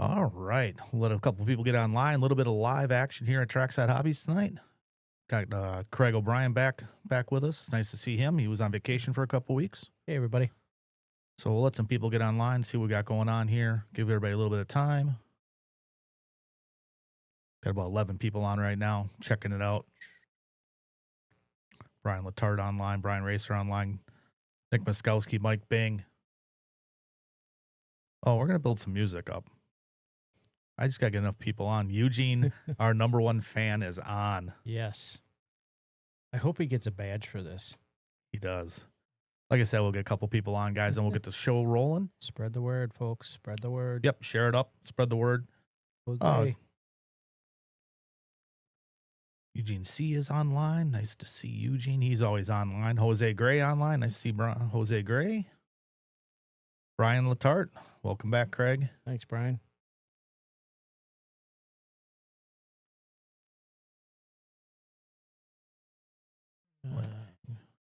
All right. We'll let a couple people get online. A little bit of live action here at Trackside Hobbies tonight. Got Craig O'Brien back with us. It's nice to see him. He was on vacation for a couple weeks. Hey, everybody. So we'll let some people get online, see what we got going on here. Give everybody a little bit of time. Got about 11 people on right now, checking it out. Brian Letard online, Brian Racer online, Nick Muskowski, Mike Bing. Oh, we're going to build some music up. I just got to get enough people on. Eugene, our number one fan, is on. Yes. I hope he gets a badge for this. He does. Like I said, we'll get a couple people on, guys, and we'll get the show rolling. Spread the word, folks. Spread the word. Yep, share it up. Spread the word. Jose. Eugene C is online. Nice to see Eugene. He's always online. Jose Gray online. Nice to see Jose Gray. Brian Letart. Welcome back, Craig. Thanks, Brian.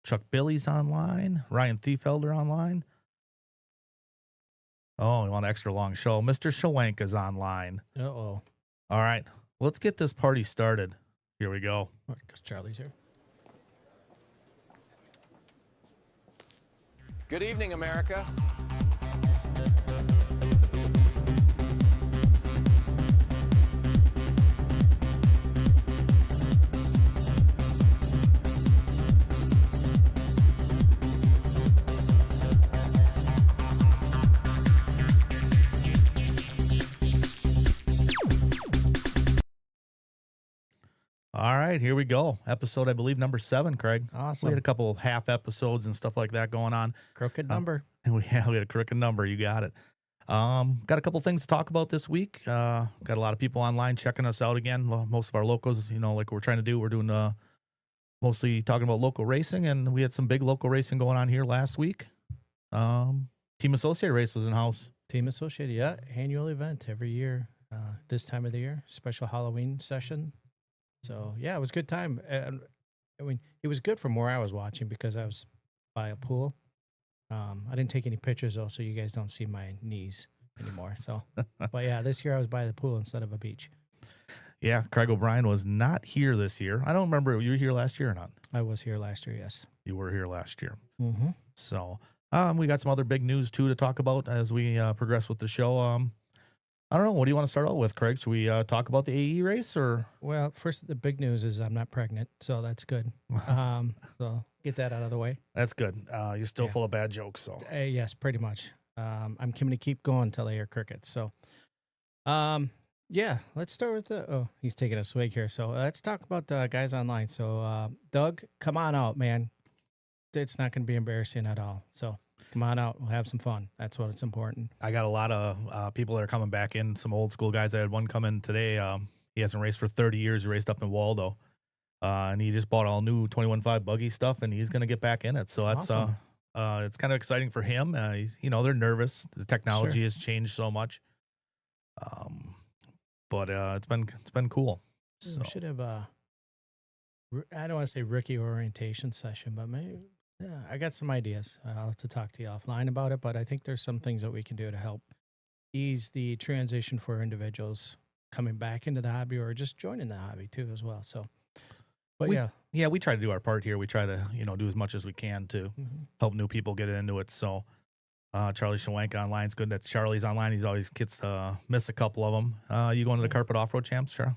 Chuck Billy's online. Ryan Thiefelder online. Oh, we want an extra long show. Mr. Shawanka's online. Uh-oh. All right. Let's get this party started. Here we go. Because Charlie's here. Good evening, America. All right, here we go. Episode, I believe, number 7, Craig. Awesome. We had a couple half episodes and stuff like that going on. Crooked number. And we had a crooked number. You got it. Got a couple things to talk about this week. Got a lot of people online checking us out again. Most of our locals, like we're trying to do. We're doing mostly talking about local racing, and we had some big local racing going on here last week. Team Associated race was in house. Team Associated, yeah. Annual event every year. This time of the year. Special Halloween session. So, yeah, it was a good time. I mean, it was good from where I was watching because I was by a pool. I didn't take any pictures, though, so you guys don't see my knees anymore. So, but, yeah, this year I was by the pool instead of a beach. Yeah, Craig O'Brien was not here this year. I don't remember. You were here last year or not? I was here last year, yes. You were here last year. Mm-hmm. So, we got some other big news, too, to talk about as we progress with the show. I don't know. What do you want to start out with, Craig? Should we talk about the AE race or? Well, first, the big news is I'm not pregnant, so that's good. So get that out of the way. That's good. You're still full of bad jokes, so. Yes, pretty much. I'm going to keep going until I hear crickets. So, yeah, let's start with oh, he's taking a swig here. So let's talk about the guys online. So, Doug, come on out, man. It's not going to be embarrassing at all. So come on out. We'll have some fun. That's what's important. I got a lot of people that are coming back in, some old school guys. I had one come in today. He hasn't raced for 30 years. He raced up in Waldo. And he just bought all new 21.5 buggy stuff, and he's going to get back in it. So that's Awesome. it's kind of exciting for him. He's, they're nervous. The technology Sure. has changed so much. But it's been cool. So. We should have I don't want to say rookie orientation session, but maybe I got some ideas. I'll have to talk to you offline about it, but I think there's some things that we can do to help ease the transition for individuals coming back into the hobby or just joining the hobby too as well. So, but we try to do our part here. We try to, do as much as we can to help new people get into it. So, Charlie Shawanka online is good. That Charlie's online. He's always gets to miss a couple of them. You going to the Carpet Off-Road Champs, sure?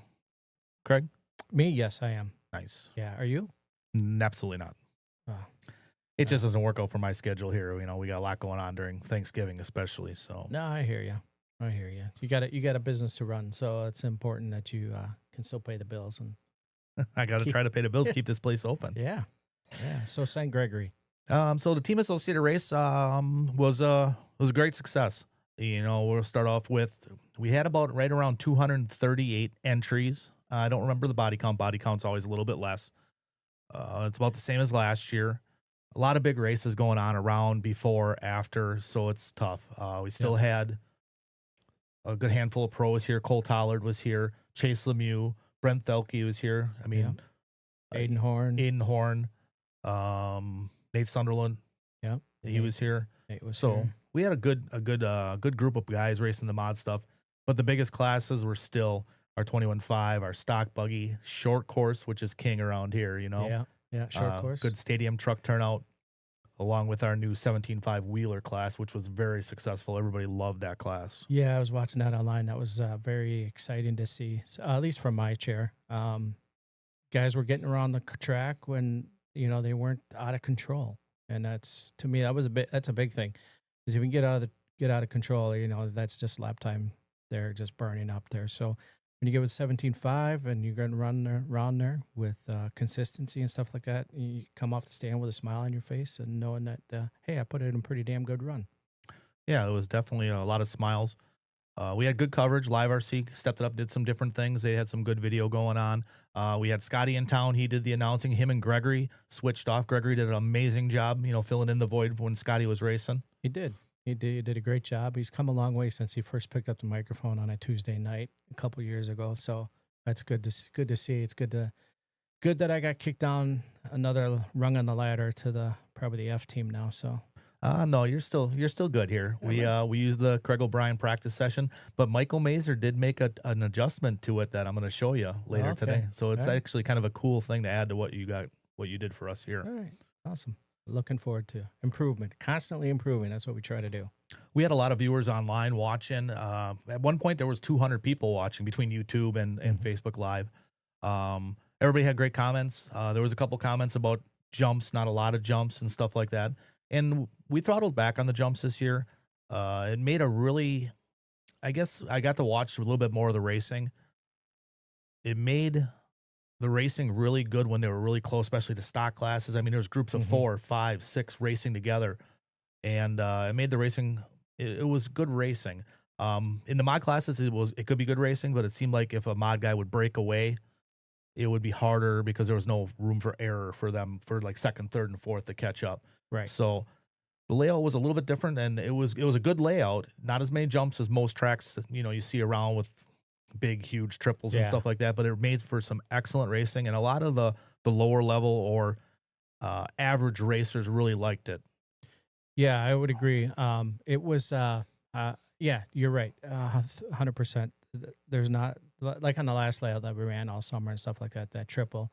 Craig? Me, yes, I am. Nice. Yeah, are you? Absolutely not. Oh. It just doesn't work out for my schedule here. We got a lot going on during Thanksgiving, especially. So No, I hear you. You got a business to run, so it's important that you can still pay the bills and. I got to try to pay the bills, keep this place open. Yeah. So St. Gregory. So the Team Associated race was a great success. We'll start off with we had about right around 238 entries. I don't remember the body count. Body count's always a little bit less. It's about the same as last year. A lot of big races going on around before, after, so it's tough. We still had a good handful of pros here. Cole Tollard was here. Chase Lemieux. Brent Thelke was here. I mean, Aiden Horn. Nate Sunderland. Yeah. He was here. Nate was so here. we had a good group of guys racing the mod stuff. But the biggest classes were still our 21.5, our stock buggy, short course, which is king around here, you know. Yeah, yeah, short course. Good stadium truck turnout, along with our new 17.5 wheeler class, which was very successful. Everybody loved that class. Yeah, I was watching that online. That was very exciting to see, at least from my chair. Guys were getting around the track when they weren't out of control, and that's to me that's a big thing. Because if you can get out of control, that's just lap time. They're just burning up there. So when you get with 17.5 and you're going to run around there with consistency and stuff like that, you come off the stand with a smile on your face and knowing that hey, I put it in a pretty damn good run. Yeah, it was definitely a lot of smiles. We had good coverage. Live RC stepped it up, did some different things. They had some good video going on. We had Scotty in town. He did the announcing. Him and Gregory switched off. Gregory did an amazing job, filling in the void when Scotty was racing. He did. He did a great job. He's come a long way since he first picked up the microphone on a Tuesday night a couple years ago. So that's good to see. It's good that I got kicked down another rung on the ladder to probably the F team now. So No, you're still good here. We used the Kraig O'Brien practice session, but Michael Mazer did make an adjustment to it that I'm going to show you later today. So it's actually kind of a cool thing to add to what you did for us here. All right, awesome. Looking forward to improvement, constantly improving. That's what we try to do. We had a lot of viewers online watching. At one point, there was 200 people watching between YouTube and Facebook Live. Everybody had great comments. There was a couple comments about jumps, not a lot of jumps and stuff like that. And we throttled back on the jumps this year. It made I guess I got to watch a little bit more of the racing. It made the racing really good when they were really close, especially the stock classes. I mean, there's groups of 4, 5, 6 racing together. And it made the racing, it was good racing. In the mod classes, it could be good racing, but it seemed like if a mod guy would break away, it would be harder because there was no room for error for them for like second, third, and fourth to catch up. Right. So the layout was a little bit different, and it was a good layout. Not as many jumps as most tracks you see around with big, huge triples and stuff like that. But it made for some excellent racing, and a lot of the lower level or average racers really liked it. Yeah, I would agree. It was yeah, you're right, 100%. There's not like on the last layout that we ran all summer and stuff like that. That triple,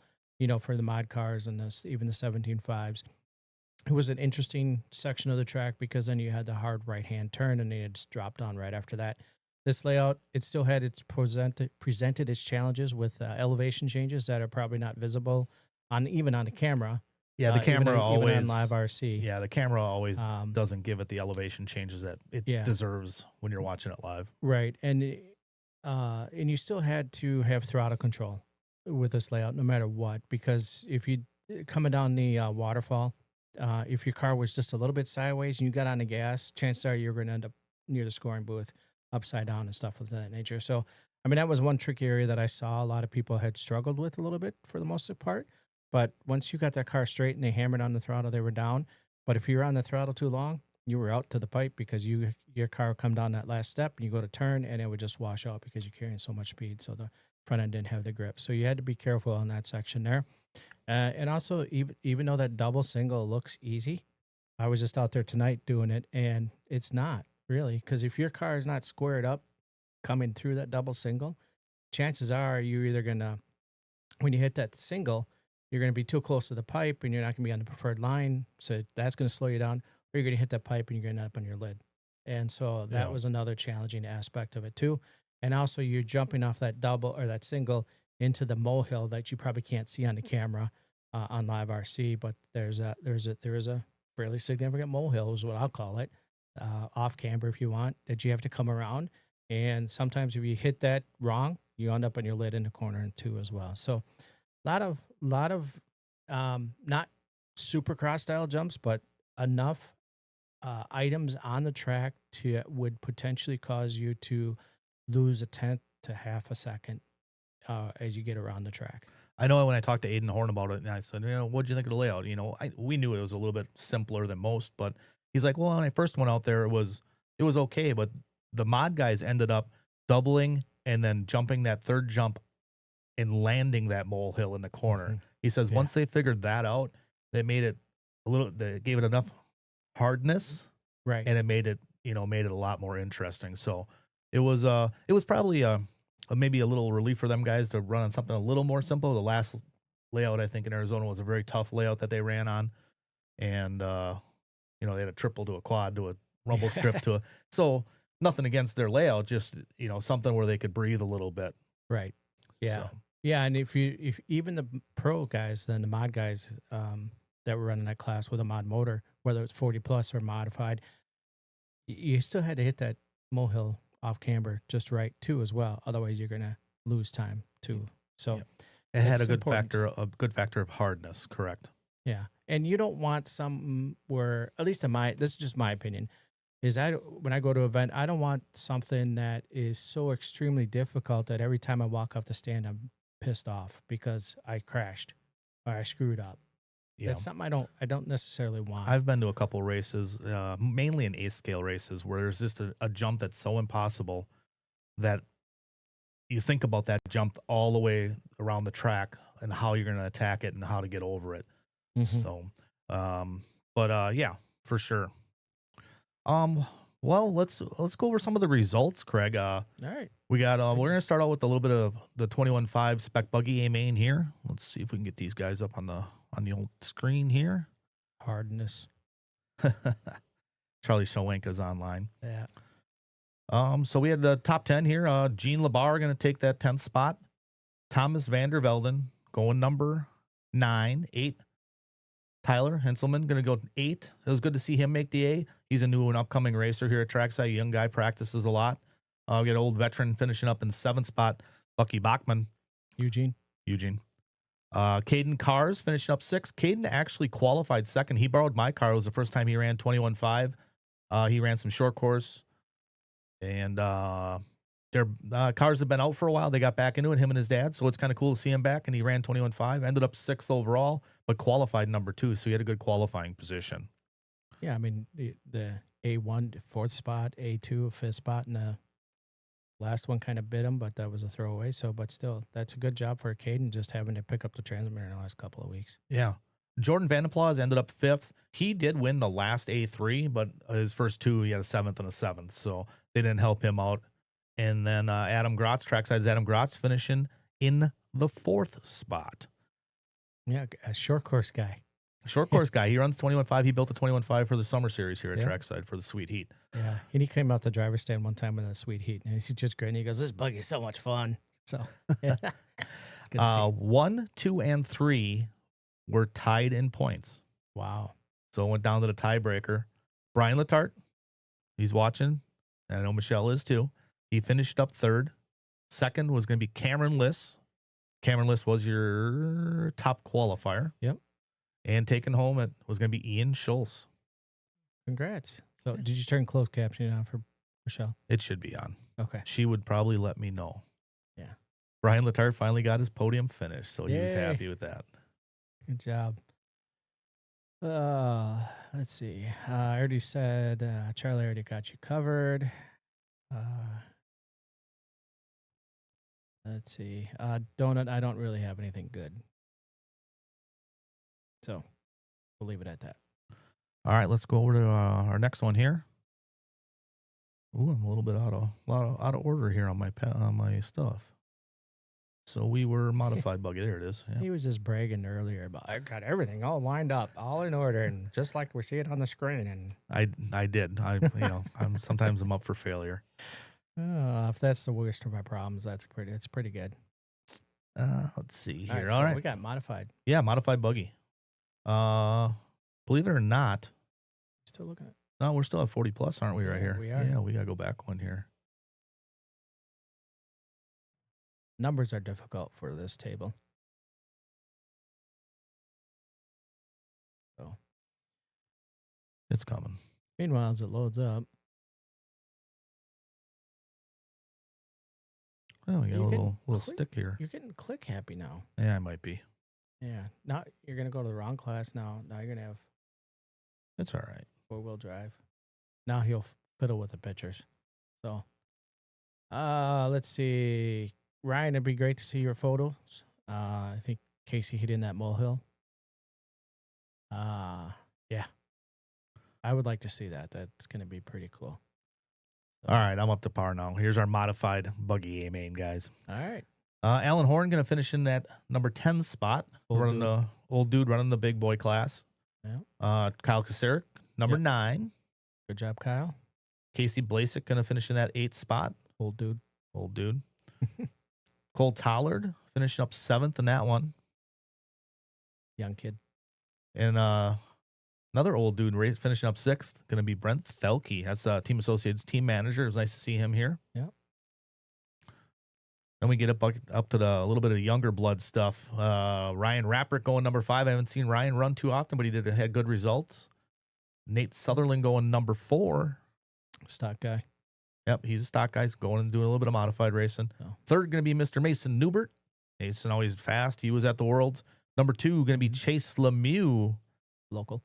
for the mod cars and even the 17.5s. It was an interesting section of the track because then you had the hard right-hand turn and it just dropped on right after that. This layout, it still had its presented its challenges with elevation changes that are probably not visible even on the camera. Yeah, the camera always even on live RC. Yeah, the camera always doesn't give it the elevation changes that it deserves when you're watching it live. Right, and you still had to have throttle control with this layout, no matter what, because if you coming down the waterfall. If your car was just a little bit sideways and you got on the gas, chances are you're going to end up near the scoring booth upside down and stuff of that nature. So, I mean, that was one tricky area that I saw a lot of people had struggled with a little bit for the most part. But once you got that car straight and they hammered on the throttle, they were down. But if you were on the throttle too long, you were out to the pipe because your car would come down that last step and you go to turn and it would just wash out because you're carrying so much speed. So the front end didn't have the grip. So you had to be careful on that section there. And also, even though that double single looks easy, I was just out there tonight doing it, and it's not really, because if your car is not squared up coming through that double single, chances are you're either going to, when you hit that single, you're going to be too close to the pipe and you're not going to be on the preferred line. So that's going to slow you down, or you're going to hit that pipe and you're going to end up on your lid. And so that was another challenging aspect of it too. And also you're jumping off that double or that single into the molehill that you probably can't see on the camera on live RC, but there is a fairly significant molehill is what I'll call it, off camber if you want, that you have to come around. And sometimes if you hit that wrong, you end up on your lid in the corner too as well. So a lot of not super cross style jumps, but enough items on the track would potentially cause you to lose a tenth to half a second as you get around the track. I know when I talked to Aiden Horn about it, and I said, what'd you think of the layout? We knew it was a little bit simpler than most, but he's like, well, when I first went out there, it was okay, but the mod guys ended up doubling and then jumping that third jump and landing that molehill in the corner. Mm-hmm. He says once they figured that out, they made it they gave it enough hardness, right, and it made it a lot more interesting. So it was probably maybe a little relief for them guys to run on something a little more simple. The last layout I think in Arizona was a very tough layout that they ran on, and they had a triple to a quad to a rumble strip to a so nothing against their layout, just something where they could breathe a little bit. Right. Yeah. So, Yeah, and if even the pro guys, then the mod guys that were running that class with a mod motor, whether it's 40 plus or modified, you still had to hit that molehill off camber just right too as well. Otherwise, you're gonna lose time too. So Yep. It had that's a good important. factor of hardness, correct? Yeah, and you don't want something where, at least in this is just my opinion, is when I go to an event, I don't want something that is so extremely difficult that every time I walk off the stand, I'm pissed off because I crashed or I screwed up. Yeah. That's something I don't necessarily want. I've been to a couple races, mainly in ace scale races, where there's just a jump that's so impossible that you think about that jump all the way around the track and how you're going to attack it and how to get over it. Mhm. So, but yeah, for sure. Well, let's go over some of the results, Craig. All right. We got we're gonna start out with a little bit of the 21.5 spec buggy A main here. Let's see if we can get these guys up on the old screen here. Hardness. Charlie Showenka's online. Yeah. So we had the top 10 here. Gene Labar going to take that 10th spot. Thomas Vander Velden going number 9, 8. Tyler Henselman going to go 8. It was good to see him make the A. He's a new and upcoming racer here at Trackside. Young guy, practices a lot. We got an old veteran finishing up in 7th spot, Bucky Bachman. Eugene. Caden Cars finishing up 6th. Caden actually qualified 2nd. He borrowed my car. It was the first time he ran 21.5. He ran some short course. And their cars have been out for a while. They got back into it, him and his dad. So it's kind of cool to see him back. And he ran 21.5, ended up 6th overall, but qualified number 2. So he had a good qualifying position. Yeah, I mean the A1 4th spot, A2 5th spot, and the last one kind of bit him, but that was a throwaway. So, but still, that's a good job for Caden just having to pick up the transmitter in the last couple of weeks. Yeah. Jordan Vandeplaus ended up 5th. He did win the last A3, but his first 2, he had a 7th and a 7th. So they didn't help him out. And then Adam Grotz, Trackside's Adam Grotz, finishing in the 4th spot. Yeah, a short course guy. Short course guy. He runs 21.5. He built a 21.5 for the summer series here at Yeah. Trackside for the Sweet Heat. Yeah, and he came out the driver's stand one time in the Sweet Heat, and he's just grinning. He goes, "This buggy is so much fun." So, yeah. It's good to see. 1, 2, and 3 were tied in points. Wow. So it went down to the tiebreaker. Brian Letarte, he's watching. And I know Michelle is too. He finished up 3rd. 2nd was going to be Cameron Liss. Cameron Liss was your top qualifier. Yep. And taken home, it was going to be Ian Schultz. Congrats. So, did you turn closed captioning on for Michelle? It should be on. Okay. She would probably let me know. Yeah. Brian Letarte finally got his podium finish, so he was Yay. happy with that. Good job. Let's see. I already said Charlie already got you covered. Let's see. Donut, I don't really have anything good. So we'll leave it at that. All right, let's go over to our next one here. Ooh, I'm a little bit out of order here on my stuff. So we were modified buggy. There it is. Yeah. He was just bragging earlier about I got everything all lined up, all in order, and just like we see it on the screen. And I did. Sometimes I'm up for failure. if that's the worst of my problems, it's pretty good. Let's see here. So All right. we got modified. Yeah, modified buggy. Believe it or not, Still looking at. no, we're still at 40 plus, aren't we? Right Yeah, here. we are. Yeah, we gotta go back one here. Numbers are difficult for this table. So, It's coming. meanwhile, as it loads up, Oh, we got You a can little click- stick here. you're getting click happy now. Yeah, I might be. Yeah. Now you're gonna go to the wrong class. Now you're gonna have It's all right. 4-wheel drive. Now he'll fiddle with the pictures. So, let's see. Ryan, it'd be great to see your photos. I think Casey hit in that molehill. Yeah. I would like to see that. That's going to be pretty cool. All right, I'm up to par now. Here's our modified buggy A main, guys. All right. Alan Horn going to finish in that number 10 spot, Old running dude. the old dude running the big boy class. Yeah. Kyle Kaseric, number Yep. 9. Good job, Kyle. Casey Blasek going to finish in that 8th spot. Old dude. Old dude. Cole Tollard finishing up 7th in that one. Young kid. And another old dude finishing up 6th, going to be Brent Thelke. That's Team Associates team manager. It was nice to see him here. Yep. Then we get up to a little bit of younger blood stuff. Ryan Rapprick going number 5. I haven't seen Ryan run too often, but he had good results. Nate Sutherland going number 4. Stock guy. Yep, he's a stock guy. He's going and doing a little bit of modified racing. Oh. 3rd going to be Mr. Mason Newbert. Mason always fast. He was at the Worlds. Number 2 going to be Chase Lemieux. Local.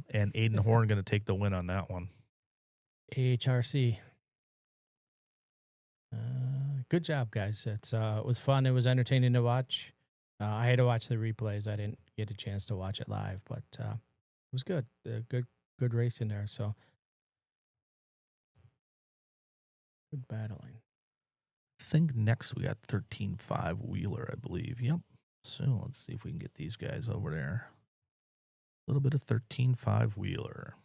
And Aiden Horn going to take the win on that one. AHRC. Good job, guys. It was fun. It was entertaining to watch. I had to watch the replays. I didn't get a chance to watch it live, but it was good. Good racing there. So good battling. I think next we got 13.5 Wheeler, I believe. Yep. So let's see if we can get these guys over there. A little bit of 13.5 Wheeler.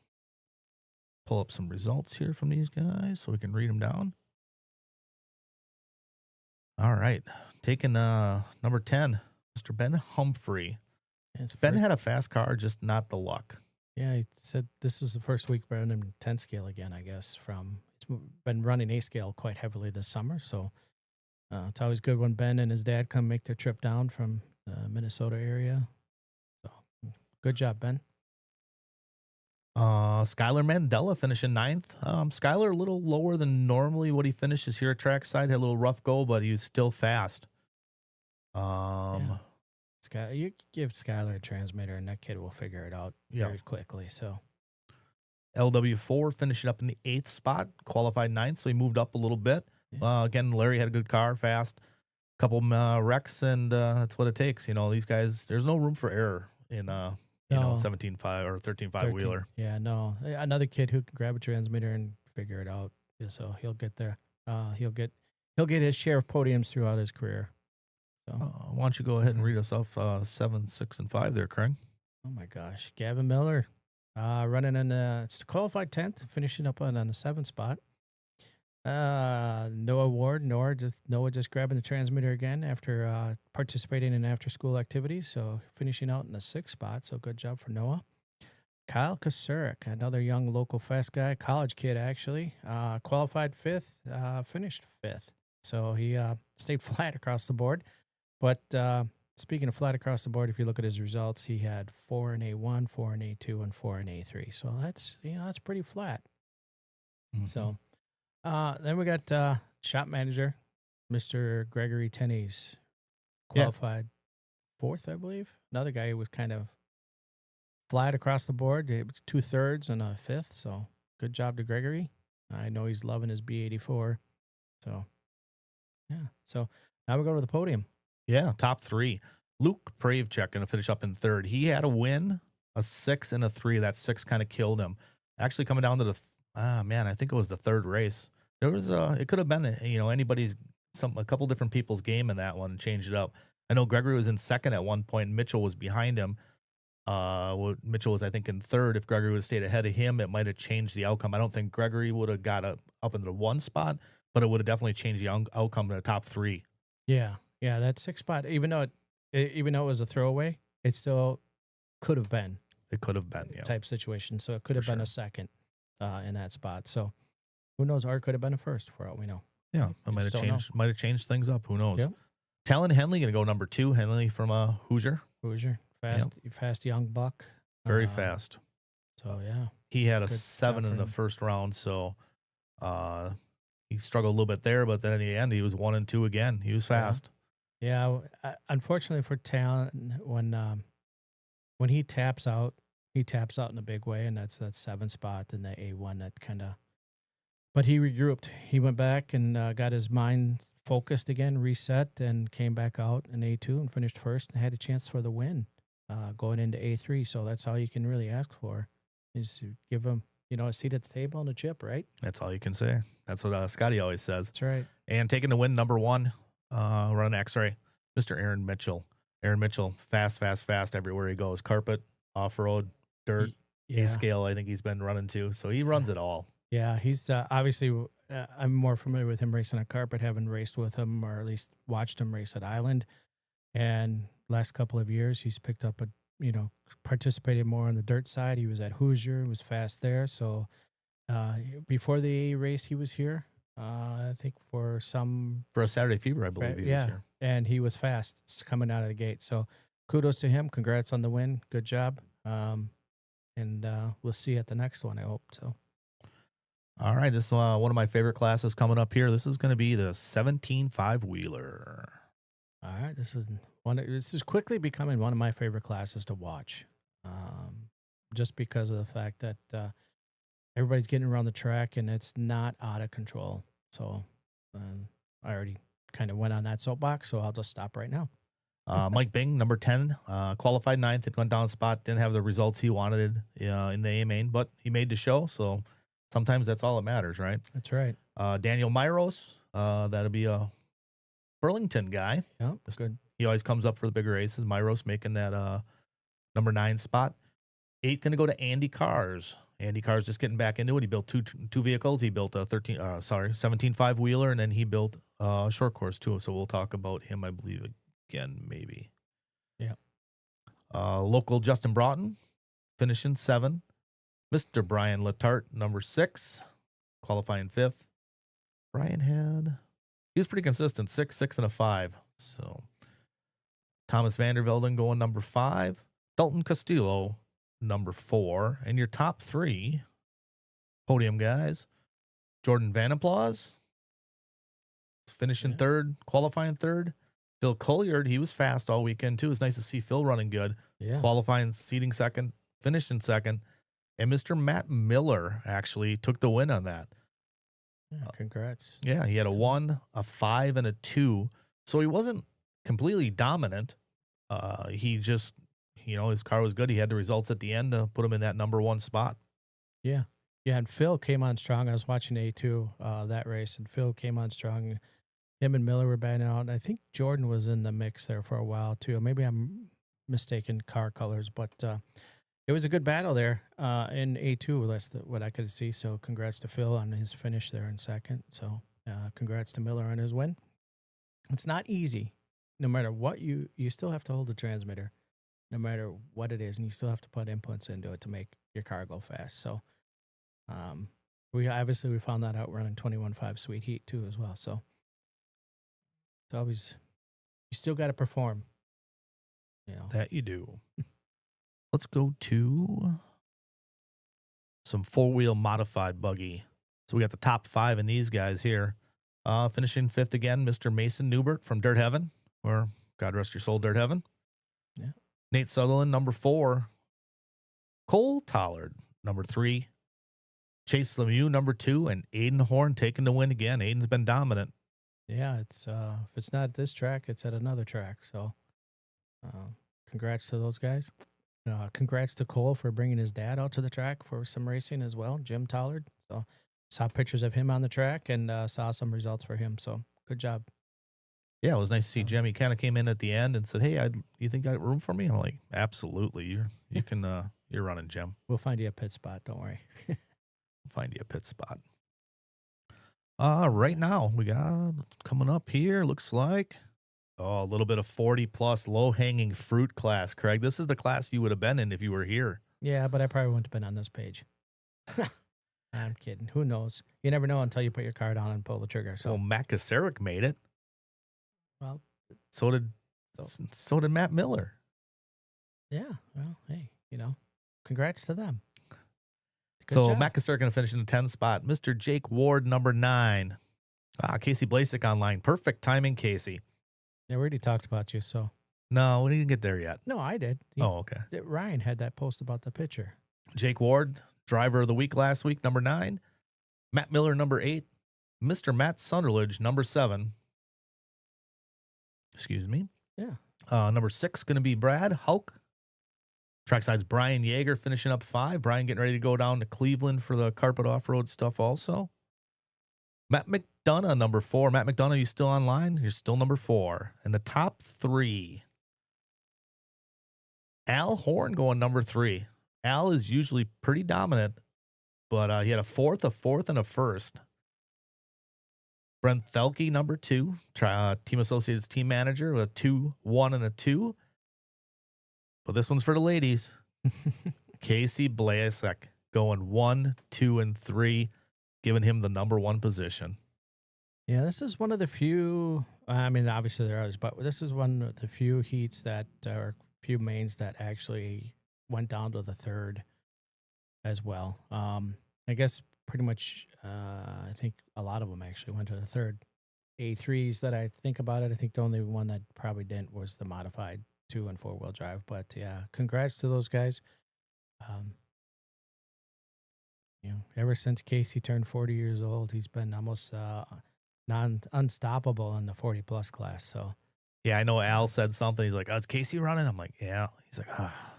Pull up some results here from these guys so we can read them down. All right. Taking number 10, Mr. Ben Humphrey. Ben had a fast car, just not the luck. Yeah, he said this is the first week running 10 scale again, I guess. He's been running A scale quite heavily this summer, so it's always good when Ben and his dad come make their trip down from the Minnesota area. So good job, Ben. Skylar Mandela finishing 9th. Skylar a little lower than normally what he finishes here at Trackside. Had a little rough go, but he was still fast. You give Skylar a transmitter, and that kid will figure it out very quickly. So LW4 finishing up in the 8th spot, qualified 9th, so he moved up a little bit. Yeah. Again, Larry had a good car, fast. Couple wrecks, and that's what it takes. You know, these guys, there's no room for error in 17.5 or 13.5 Wheeler. Yeah, no. Another kid who can grab a transmitter and figure it out. So he'll get there. He'll get his share of podiums throughout his career. So why don't you go ahead and read us off 7, 6, and 5 there, Kraig? Oh my gosh. Gavin Miller running in it's the qualified 10th, finishing up on the 7th spot. Noah Ward, Noah just grabbing the transmitter again after participating in after-school activities, so finishing out in the 6th spot, so good job for Noah. Kyle Kaseric, another young local fast guy, college kid actually, qualified 5th, finished 5th, so he stayed flat across the board. But speaking of flat across the board, if you look at his results, he had 4 in A1, 4 in A2, and 4 in A3, so that's pretty flat. Mm-hmm. So. Then we got shop manager, Mr. Gregory Tenney's, qualified 4th, I believe. Another guy who was kind of flat across the board. It was 2/3 and a 5th, so good job to Gregory. I know he's loving his B84. So, yeah. So now we go to the podium. Yeah, top 3. Luke Pravchuk going to finish up in 3rd. He had a win, a 6 and a 3. That 6 kind of killed him. Actually coming down to the I think it was the 3rd race. There was it could have been a couple different people's game in that one and changed it up. I know Gregory was in 2nd at one point. Mitchell was behind him. Mitchell was, I think, in 3rd. If Gregory would have stayed ahead of him, it might have changed the outcome. I don't think Gregory would have got up into the 1 spot, but it would have definitely changed the outcome in the top 3. Yeah, that 6th spot, even though it was a throwaway, it still could have been. It could have been, yeah. Type situation. So it could have been a 2nd in that spot. So who knows? Or it could have been a 1st for all we know. Yeah, it might have changed things up. Who knows? Yep. Talon Henley going to go number 2. Henley from Hoosier. Fast young buck. Very fast. So, yeah. He had a 7 in the first round, so he struggled a little bit there, but then in the end, he was 1 and 2 again. He was fast. Yeah, unfortunately for Talon, when he taps out in a big way, and that's that 7th spot in the A1 that kind of. But he regrouped. He went back and got his mind focused again, reset, and came back out in A2 and finished 1st and had a chance for the win going into A3. So that's all you can really ask for is to give him a seat at the table and a chip, right? That's all you can say. That's what Scotty always says. That's right. And taking the win, number 1, run X-ray, Mr. Aaron Mitchell. Aaron Mitchell, fast everywhere he goes. Carpet, off-road, dirt, Yeah. A-scale, I think he's been running too. So he runs it all. Yeah, he's obviously, I'm more familiar with him racing on carpet, having raced with him or at least watched him race at Island. And last couple of years, he's picked up participated more on the dirt side. He was at Hoosier, was fast there. So before the race, he was here, I think for a Saturday Fever, I believe he was here. And he was fast coming out of the gate. So kudos to him. Congrats on the win. Good job. And we'll see you at the next one, I hope. So. All right, this is one of my favorite classes coming up here. This is going to be the 17.5 wheeler. All right, this is quickly becoming one of my favorite classes to watch, just because of the fact that everybody's getting around the track and it's not out of control. So I already kind of went on that soapbox, so I'll just stop right now. Mike Bing, number 10, qualified 9th. It went down a spot, didn't have the results he wanted in the A main, but he made the show, so sometimes that's all that matters, right? That's right. Daniel Myros, that'll be a Burlington guy. Yeah, that's good. He always comes up for the bigger races. Myros making that number 9 spot. 8 going to go to Andy Cars. Andy Cars just getting back into it. He built two vehicles. He built a 17.5 wheeler, and then he built a short course too. So we'll talk about him, I believe, again, maybe. Yeah. Local Justin Broughton, finishing 7. Mr. Brian Letarte, number 6, qualifying 5th. He was pretty consistent, 6, 6, and a 5. So Thomas Vandervelden going number 5. Dalton Castillo, number 4. And your top 3 podium guys, Jordan Vanaplas, finishing 3rd, qualifying 3rd. Phil Colliard, he was fast all weekend too. It's nice to see Phil running good. Yeah. Qualifying, seating 2nd, finishing 2nd. And Mr. Matt Miller actually took the win on that. Yeah, congrats. Yeah, he had a 1, a 5, and a 2. So he wasn't completely dominant. He just, his car was good. He had the results at the end to put him in that number 1 spot. Yeah. Yeah, and Phil came on strong. I was watching A2, that race, and Phil came on strong. Him and Miller were batting out. I think Jordan was in the mix there for a while, too. Maybe I'm mistaken car colors, but it was a good battle there in A2. That's what I could see. So congrats to Phil on his finish there in 2nd. So congrats to Miller on his win. It's not easy. No matter what, you still have to hold the transmitter, no matter what it is, and you still have to put inputs into it to make your car go fast. So we found that out running 21.5 Sweet Heat too as well. So it's always, you still got to perform. That you do. Let's go to some 4-wheel modified buggy. So we got the top 5 in these guys here. Finishing 5th again, Mr. Mason Newbert from Dirt Heaven, or God rest your soul, Dirt Heaven. Yeah. Nate Sutherland, number 4. Cole Tollard, number 3. Chase Lemieux, number 2. And Aiden Horn taking the win again. Aiden's been dominant. Yeah, it's if it's not at this track, it's at another track. So congrats to those guys. Congrats to Cole for bringing his dad out to the track for some racing as well, Jim Tollard. So saw pictures of him on the track and saw some results for him. So good job. Yeah, it was nice to see Jim. He kind of came in at the end and said, "Hey, you think you got room for me?" I'm like, "Absolutely. You're running, Jim. We'll find you a pit spot. Don't worry." We'll find you a pit spot. Right now we got coming up here. Looks like a little bit of 40+ low-hanging fruit class, Kraig. This is the class you would have been in if you were here. Yeah, but I probably wouldn't have been on this page. I'm kidding. Who knows? You never know until you put your car down and pull the trigger. So, Well, Matt Kasarik made it. well, So did Matt Miller. yeah. Well, hey, congrats to them. Good So job. Matt Kasarik going to finish in the 10th spot. Mr. Jake Ward, number 9. Casey Blasik online. Perfect timing, Casey. Yeah, we already talked about you. So No, we didn't get there yet. no, I did. Oh, okay. Ryan had that post about the picture. Jake Ward, driver of the week last week, number 9. Matt Miller, number 8. Mr. Matt Sunderledge, number 7. Excuse me. Yeah. Number 6 going to be Brad Hauk. Trackside's Brian Yeager finishing up 5. Brian getting ready to go down to Cleveland for the carpet off-road stuff also. Matt McDonough, number 4. Matt McDonough, you still online? You're still number 4. And the top 3. Al Horn going number 3. Al is usually pretty dominant, but he had a fourth, and a first. Brent Thelke, number 2. Team Associates team manager with a 2, 1, and a 2. But this one's for the ladies. Casey Blasek going 1, 2, and 3, giving him the number 1 position. Yeah, this is one of the few. I mean, obviously there are others, but this is one of the few heats that are few mains that actually went down to the third as well. I guess pretty much. I think a lot of them actually went to the third. A3s that I think about it. I think the only one that probably didn't was the modified 2 and 4-wheel drive. But yeah, congrats to those guys. Ever since Casey turned 40 years old, he's been almost unstoppable in the 40 plus class. So yeah, I know Al said something. He's like, "Oh, is Casey running?" I'm like, "Yeah." He's like, "Ah."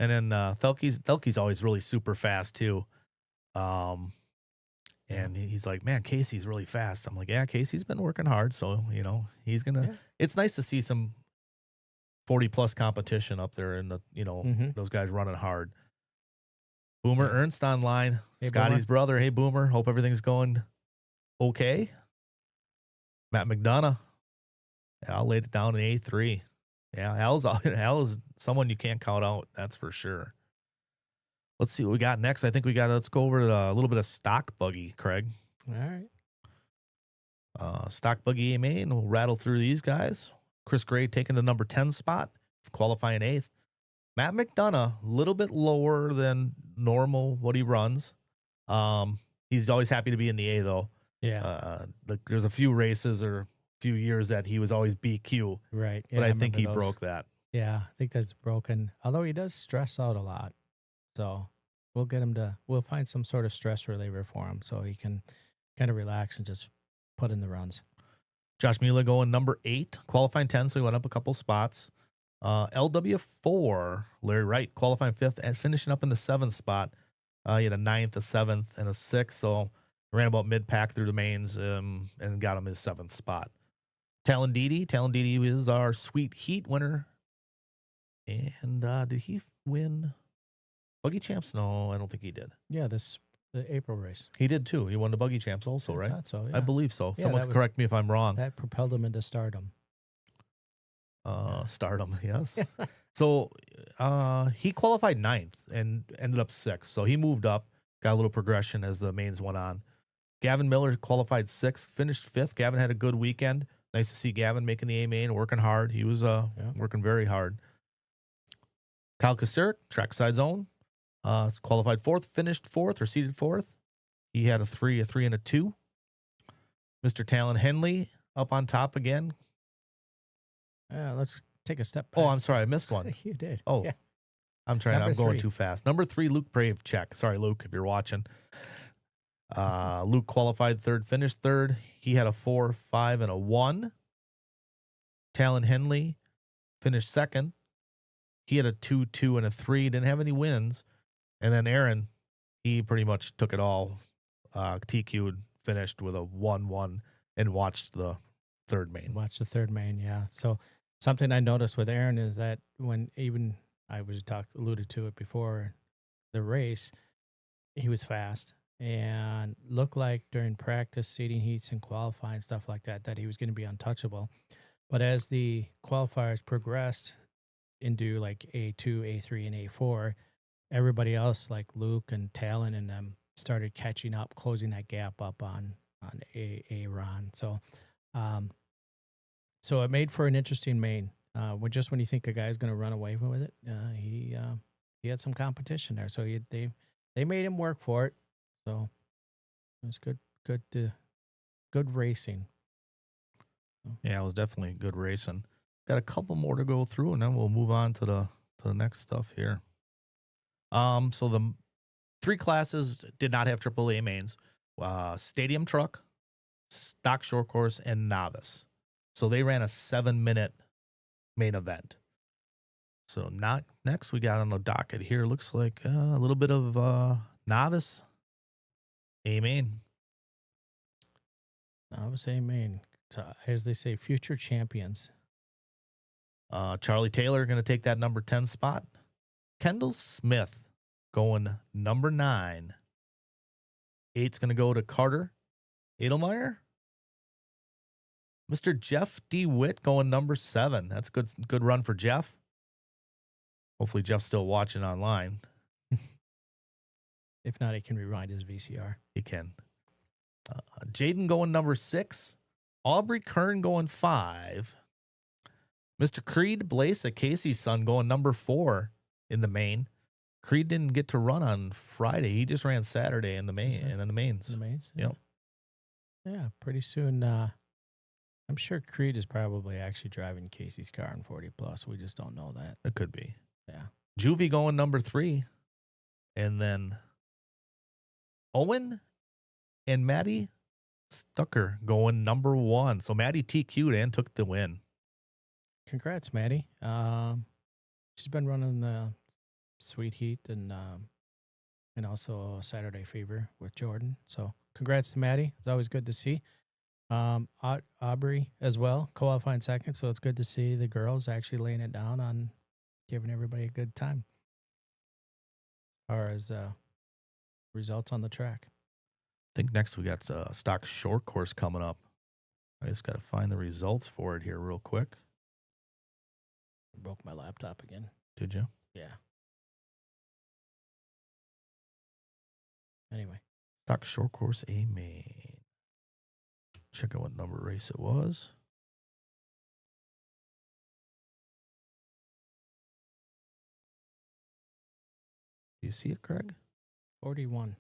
And then Thelke's always really super fast too. And he's like, "Man, Casey's really fast." I'm like, "Yeah, Casey's been working hard, so he's gonna." Yeah. It's nice to see some 40 plus competition up there, and those guys running hard. Boomer Ernst online, hey, Scotty's brother. Hey, Boomer. Hope everything's going okay. Matt McDonough. Al laid it down in A3. Yeah, Al is someone you can't count out. That's for sure. Let's see what we got next. I think let's go over to a little bit of stock buggy, Kraig. All right. Stock buggy AMA, and we'll rattle through these guys. Chris Gray taking the number 10 spot, qualifying 8th. Matt McDonough, a little bit lower than normal what he runs. He's always happy to be in the A, though. Yeah. There's a few races or a few years that he was always BQ. Right. Yeah, but I think he broke that. Yeah, I think that's broken. Although he does stress out a lot. So we'll find some sort of stress reliever for him so he can kind of relax and just put in the runs. Josh Mila going number 8, qualifying 10, so he went up a couple spots. LW4, Larry Wright, qualifying 5th and finishing up in the 7th spot. He had a 9th, a 7th, and a 6th, so ran about mid-pack through the mains and got him his 7th spot. Talon Didi is our Sweet Heat winner. And did he win Buggy Champs? No, I don't think he did. Yeah, the April race. He did too. He won the Buggy Champs also, right? I thought so, yeah. I believe so. Yeah, someone can correct me if I'm wrong. That propelled him into stardom. Stardom, yes. So he qualified 9th and ended up 6th. So he moved up, got a little progression as the mains went on. Gavin Miller qualified 6th, finished 5th. Gavin had a good weekend. Nice to see Gavin making the A main, working hard. He was working very hard. Kyle Kasirik, Trackside Zone, qualified 4th, finished 4th or seeded 4th. He had a 3, and a 2. Mr. Talon Henley up on top again. Let's take a step back. Oh, I'm sorry. I missed one. You did. Oh, yeah. I'm going too fast. Number 3, Luke Brave, check. Sorry, Luke, if you're watching. Luke qualified 3rd, finished 3rd. He had a 4, 5, and a 1. Talon Henley finished 2nd. He had a 2, 2, and a 3. Didn't have any wins. And then Aaron, he pretty much took it all. TQ'd, finished with a 1, 1, and watched the 3rd main. Watched the 3rd main, yeah. So something I noticed with Aaron is that when even I alluded to it before the race, he was fast and looked like during practice, seeding heats and qualifying, stuff like that, that he was going to be untouchable. But as the qualifiers progressed into like A2, A3, and A4, everybody else like Luke and Talon and them started catching up, closing that gap up on Ron. So so it made for an interesting main. When you think a guy's going to run away with it, he had some competition there. So they made him work for it. So it was good racing. Yeah, it was definitely good racing. Got a couple more to go through, and then we'll move on to the next stuff here. So the 3 classes did not have AAA mains: stadium truck, stock short course, and novice. So they ran a 7-minute main event. So not next we got on the docket here. Looks like a little bit of novice. Amen. I would say Maine. So, as they say, future champions. Charlie Taylor going to take that number 10 spot. Kendall Smith going number 9. 8's going to go to Carter Edelmeyer. Mr. Jeff DeWitt going number 7. That's good run for Jeff. Hopefully Jeff's still watching online. If not, he can rewind his VCR. He can. Jaden going number 6. Aubrey Kern going 5. Mr. Creed Blaze, Casey's son, going number 4 in the main. Creed didn't get to run on Friday. He just ran Saturday in the main and in the mains. The mains? Yep. Yeah, pretty soon. I'm sure Creed is probably actually driving Casey's car in 40 plus. We just don't know that. It could be. Yeah. Juvie going number 3. And then Owen and Maddie Stucker going number 1. So Maddie TQ'd and took the win. Congrats, Maddie. She's been running the Sweet Heat and also Saturday Fever with Jordan. So congrats to Maddie. It's always good to see. Aubrey as well, qualifying second. So it's good to see the girls actually laying it down on giving everybody a good time. As far as results on the track. I think next we got stock short course coming up. I just got to find the results for it here real quick. I broke my laptop again. Did you? Yeah. Anyway. Stock short course A main. Check out what number race it was. Do you see it, Craig? 41.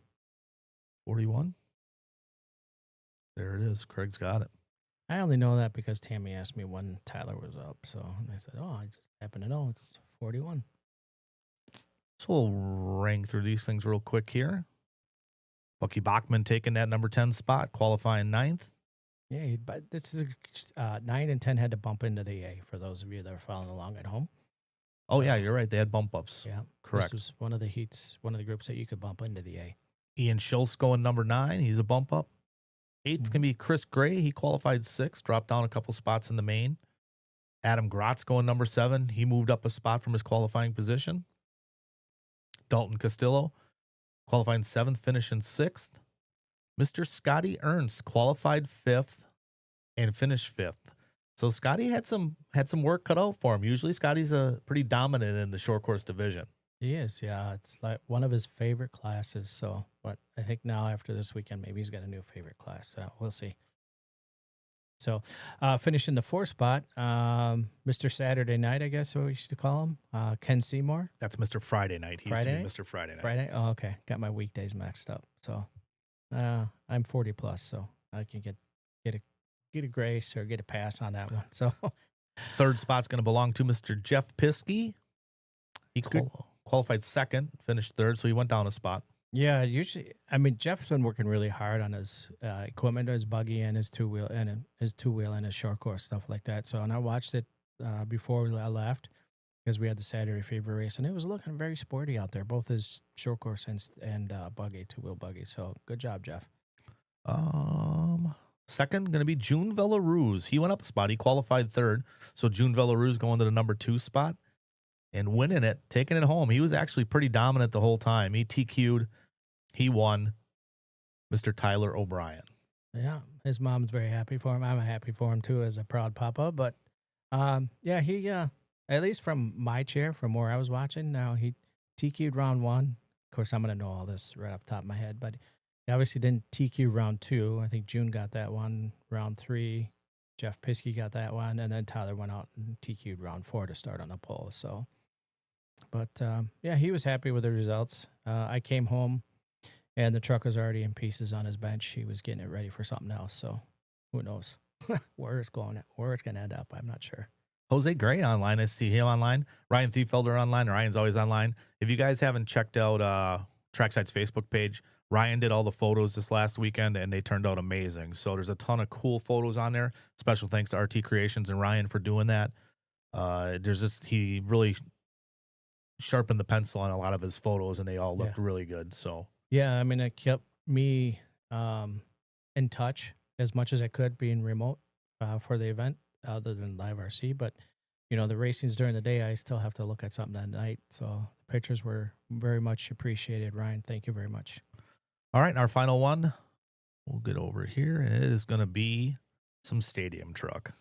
41? There it is. Craig's got it. I only know that because Tammy asked me when Tyler was up. So I said, I just happen to know it's 41. So we'll rank through these things real quick here. Bucky Bachman taking that number 10 spot, qualifying 9th. Yeah, but this is 9 and 10 had to bump into the A for those of you that are following along at home. Oh, yeah, you're right. They had bump ups. Yeah. Correct. This was one of the heats, one of the groups that you could bump into the A. Ian Schultz going number 9. He's a bump up. 8's going to be Chris Gray. He qualified 6th, dropped down a couple spots in the main. Adam Grotz going number 7. He moved up a spot from his qualifying position. Dalton Castillo qualifying 7th, finishing 6th. Mr. Scotty Ernst qualified 5th and finished 5th. So Scotty had some work cut out for him. Usually Scotty's pretty dominant in the short course division. He is, yeah. It's like one of his favorite classes. So, but I think now after this weekend, maybe he's got a new favorite class. So we'll see. So, finishing the 4th spot, Mr. Saturday Night, I guess what we used to call him, Ken Seymour. That's Mr. Friday Night. He Friday used to be Mr. Friday Night. Friday? Oh, okay. Got my weekdays mixed up. So, I'm 40 plus, so I can get a grace or get a pass on that one. So, 3rd spot's going to belong to Mr. Jeff Piskey. He qualified 2nd, finished 3rd, so he went down a spot. yeah, usually, I mean, Jeff's been working really hard on his equipment, his buggy and his two-wheel and his short course, stuff like that. So, and I watched it before I left because we had the Saturday Fever race, and it was looking very sporty out there, both his short course and buggy, two-wheel buggy. So, good job, Jeff. 2nd going to be June Villaruz. He went up a spot. He qualified 3rd. So June Villaruz going to the number 2 spot and winning it, taking it home. He was actually pretty dominant the whole time. He TQ'd. He won. Mr. Tyler O'Brien. Yeah, his mom's very happy for him. I'm happy for him too as a proud papa. But yeah, he at least from my chair, from where I was watching, now he TQ'd round 1. Of course, I'm gonna know all this right off the top of my head, but he obviously didn't TQ round 2. I think June got that one. Round 3, Jeff Piskey got that one, and then Tyler went out and TQ'd round 4 to start on the pole. So, but yeah, he was happy with the results. I came home, and the truck was already in pieces on his bench. He was getting it ready for something else. So, who knows where it's going, where it's going to end up? I'm not sure. Jose Gray online. I see him online. Ryan Thiefelder online. Ryan's always online. If you guys haven't checked out Trackside's Facebook page, Ryan did all the photos this last weekend, and they turned out amazing. So there's a ton of cool photos on there. Special thanks to RT Creations and Ryan for doing that. He really sharpened the pencil on a lot of his photos, and they all Yeah. looked really good. So Yeah, I mean, it kept me in touch as much as I could being remote for the event other than live RC. But, the racing's during the day. I still have to look at something at night. So the pictures were very much appreciated. Ryan, thank you very much. all right, and our final one, we'll get over here, and it is going to be some stadium truck.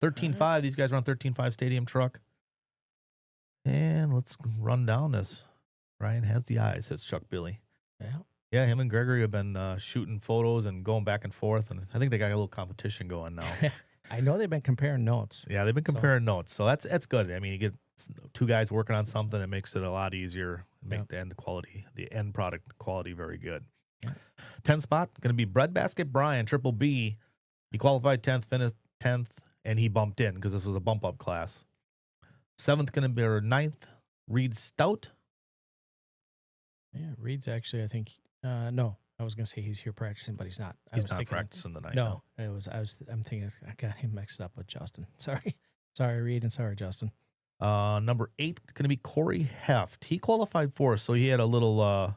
13.5. These guys are on 13.5 stadium truck. And let's run down this. Ryan has the eyes, says Chuck Billy. Yeah. Yeah, him and Gregory have been shooting photos and going back and forth, and I think they got a little competition going now. I know they've been comparing notes. Yeah, they've been So- comparing notes, so that's good. I mean, you get two guys working on something, it makes it a lot easier, make the end product quality very good. Yeah. 10 spot going to be Breadbasket Brian, Triple B. He qualified 10th, finished 10th, and he bumped in because this was a bump up class. 7th going to be or 9th, Reed Stout. Yeah, Reed's actually, I think, no, I was gonna say he's here practicing, but he's not. He's not practicing tonight. No, I'm thinking I got him mixed up with Justin. Sorry, Reed, and sorry, Justin. Number 8 going to be Corey Heft. He qualified 4th, so he had a little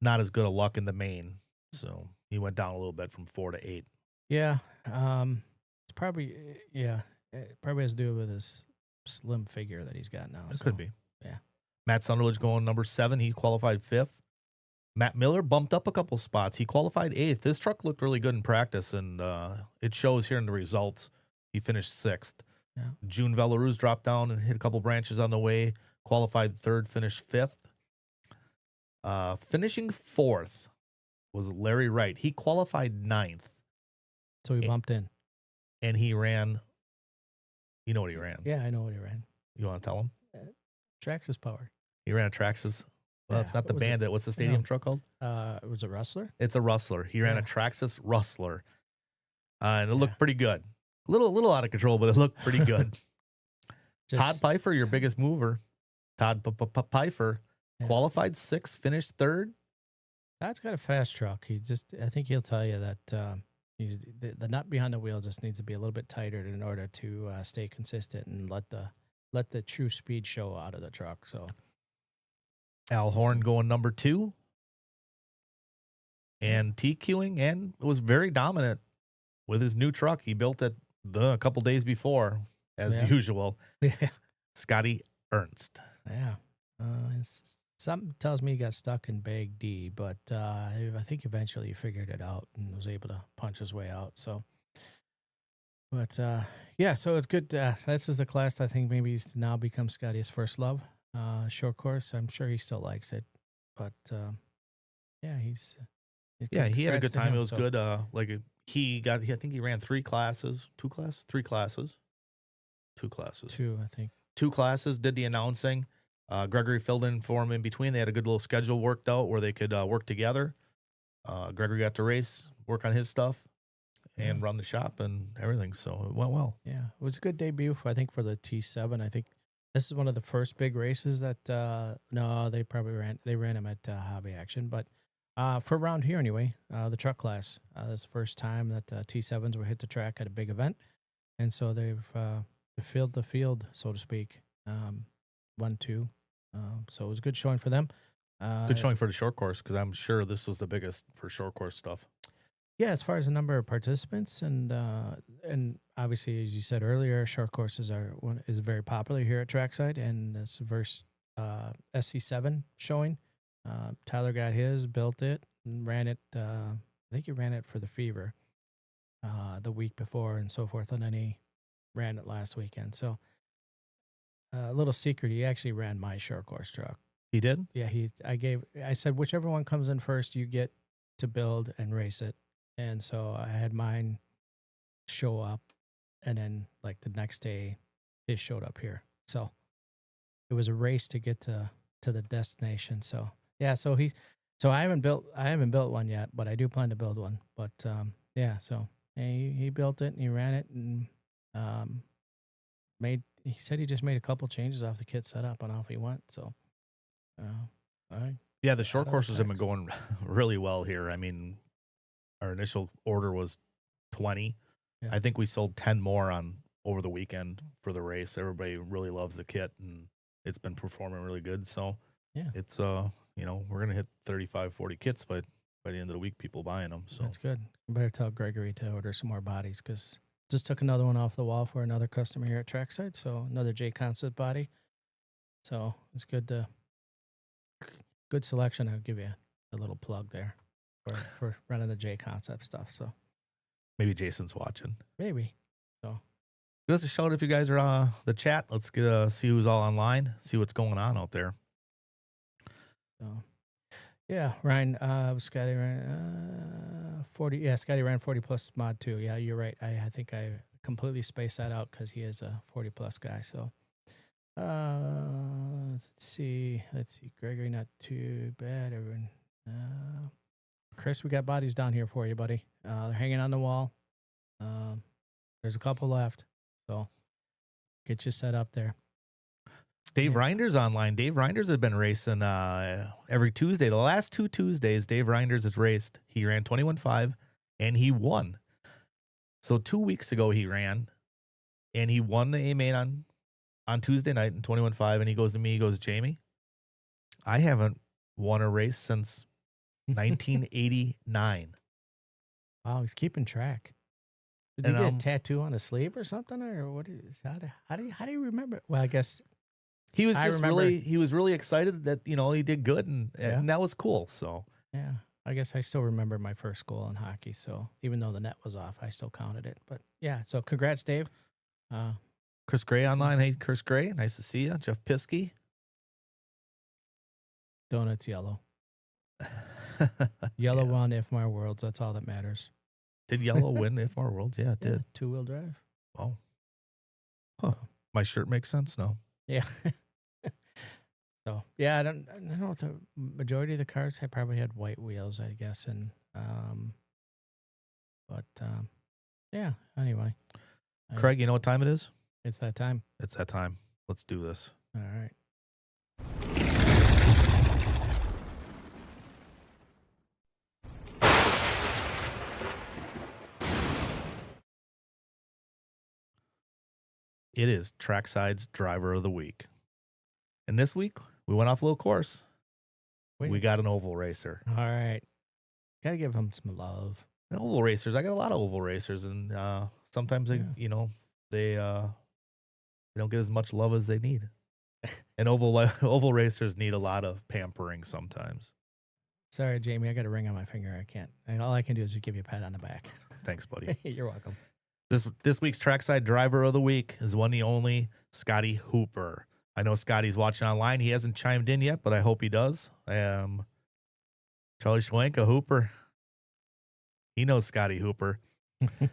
not as good a luck in the main. So he went down a little bit from 4 to 8. Yeah, it's probably it probably has to do with his slim figure that he's got now. It could be. Yeah. Matt Sunderledge going number 7. He qualified 5th. Matt Miller bumped up a couple spots. He qualified 8th. This truck looked really good in practice, and it shows here in the results. He finished 6th. Yeah. June Velaruz dropped down and hit a couple branches on the way. Qualified 3rd, finished 5th. Finishing 4th was Larry Wright. He qualified 9th, So he bumped in. and he ran. You know what he ran? Yeah, I know what he ran. You want to tell him? Traxxas Power. He ran a Traxxas. Well, it's Yeah, not the what was it? Bandit. What's the stadium No. truck called? Was it Rustler? It's a Rustler. He ran a Yeah. Traxxas Rustler, and it looked pretty good. A little out of control, but it looked pretty good. Todd Pfeiffer, your biggest mover. Todd Pfeiffer qualified 6th, finished 3rd. Todd's got a fast truck. I think he'll tell you that he's the nut behind the wheel just needs to be a little bit tighter in order to stay consistent and let the true speed show out of the truck. So Al Horn going number 2. And TQing, and was very dominant with his new truck. He built it a couple days before, as usual. yeah, Scotty Ernst. yeah. Something tells me he got stuck in bag D, but I think eventually he figured it out and was able to punch his way out. So, but yeah, so it's good. This is the class I think maybe he's now become Scotty's first love. Short course. I'm sure he still likes it, but yeah, He had a good time. him, It was so- good. I think he ran 3 classes, 2 classes, 3 classes, 2 classes. 2, I think. 2 classes, did the announcing. Gregory filled in for him in between. They had a good little schedule worked out where they could work together. Gregory got to race, work on his stuff, and run the shop and everything. So it went well. Yeah, it was a good debut, I think, for the T7. I think this is one of the first big races that, no, they ran them at Hobby Action. But for around here anyway, the truck class, this is the first time that T7s were hit the track at a big event. And so they've filled the field, so to speak, 1-2. So it was a good showing for them. Good showing for the short course because I'm sure this was the biggest for short course stuff. Yeah, as far as the number of participants and obviously, as you said earlier, short courses is very popular here at Trackside, and it's the first SC7 showing. Tyler got his, built it, and ran it. I think he ran it for the Fever the week before and so forth, and then he ran it last weekend. So a little secret, he actually ran my short course truck. He did? Yeah, I said, whichever one comes in first, you get to build and race it. And so I had mine show up, and then like the next day, his showed up here. So it was a race to get to the destination. So yeah, so I haven't built one yet, but I do plan to build one. But yeah, so he built it and he ran it and he said he just made a couple changes off the kit setup and off he went. So all right. Yeah, the short Out of courses have tracks. been going really well here. I mean, our initial order was 20. Yeah. I think we sold 10 more on over the weekend for the race. Everybody really loves the kit, and it's been performing really good. So Yeah. it's we're gonna hit 35, 40 kits by the end of the week. People buying them. So That's good. You better tell Gregory to order some more bodies because just took another one off the wall for another customer here at Trackside. So another J Concept body. So it's good selection. I'll give you a little plug there for running the J Concept stuff. So maybe Jason's watching. maybe. So Give us a shout if you guys are the chat. Let's get see who's all online. See what's going on out there. So, yeah, Ryan, Scotty ran 40. Yeah, Scotty ran 40 plus mod too. Yeah, you're right. I think I completely spaced that out because he is a 40 plus guy. So, let's see. Gregory, not too bad. Everyone, Chris, we got bodies down here for you, buddy. They're hanging on the wall. There's a couple left, so get you set up there. Dave Reinders online. Dave Reinders had been racing every Tuesday. The last 2 Tuesdays, Dave Reinders has raced. He ran 21.5 and he won. So 2 weeks ago he ran and he won the A-main on Tuesday night in 21.5. And he goes to me, he goes, Jamie, I haven't won a race since 1989. Wow, he's keeping track. Did you get a tattoo on his sleeve or something, or what? How do you remember? Well, I guess he was really excited that he did good and that was cool. So yeah, I guess I still remember my first goal in hockey. So even though the net was off, I still counted it. But yeah, so congrats, Dave. Chris Gray online. Hey, Chris Gray, nice to see you. Jeff Piskey. Donuts yellow. Yellow won IFMAR Worlds. That's all that matters. Did Yellow win IFMAR Worlds? Yeah, it did. 2-wheel drive. Oh. Huh. My shirt makes sense now. Yeah. So yeah, I don't know if the majority of the cars probably had white wheels, I guess, and yeah. Anyway, Kraig, you know what time it is? It's that time. It's that time. Let's do this. All right. It is Trackside's Driver of the Week. And this week, we went off a little course. We got an oval racer. All right. Got to give him some love. Oval racers. I got a lot of oval racers, and sometimes they don't get as much love as they need. And oval racers need a lot of pampering sometimes. Sorry, Jamie, I got a ring on my finger. I can't. All I can do is just give you a pat on the back. Thanks, buddy. You're welcome. This week's Trackside Driver of the Week is one and only Scotty Hooper. I know Scotty's watching online. He hasn't chimed in yet, but I hope he does. Charlie Schwenka Hooper. He knows Scotty Hooper.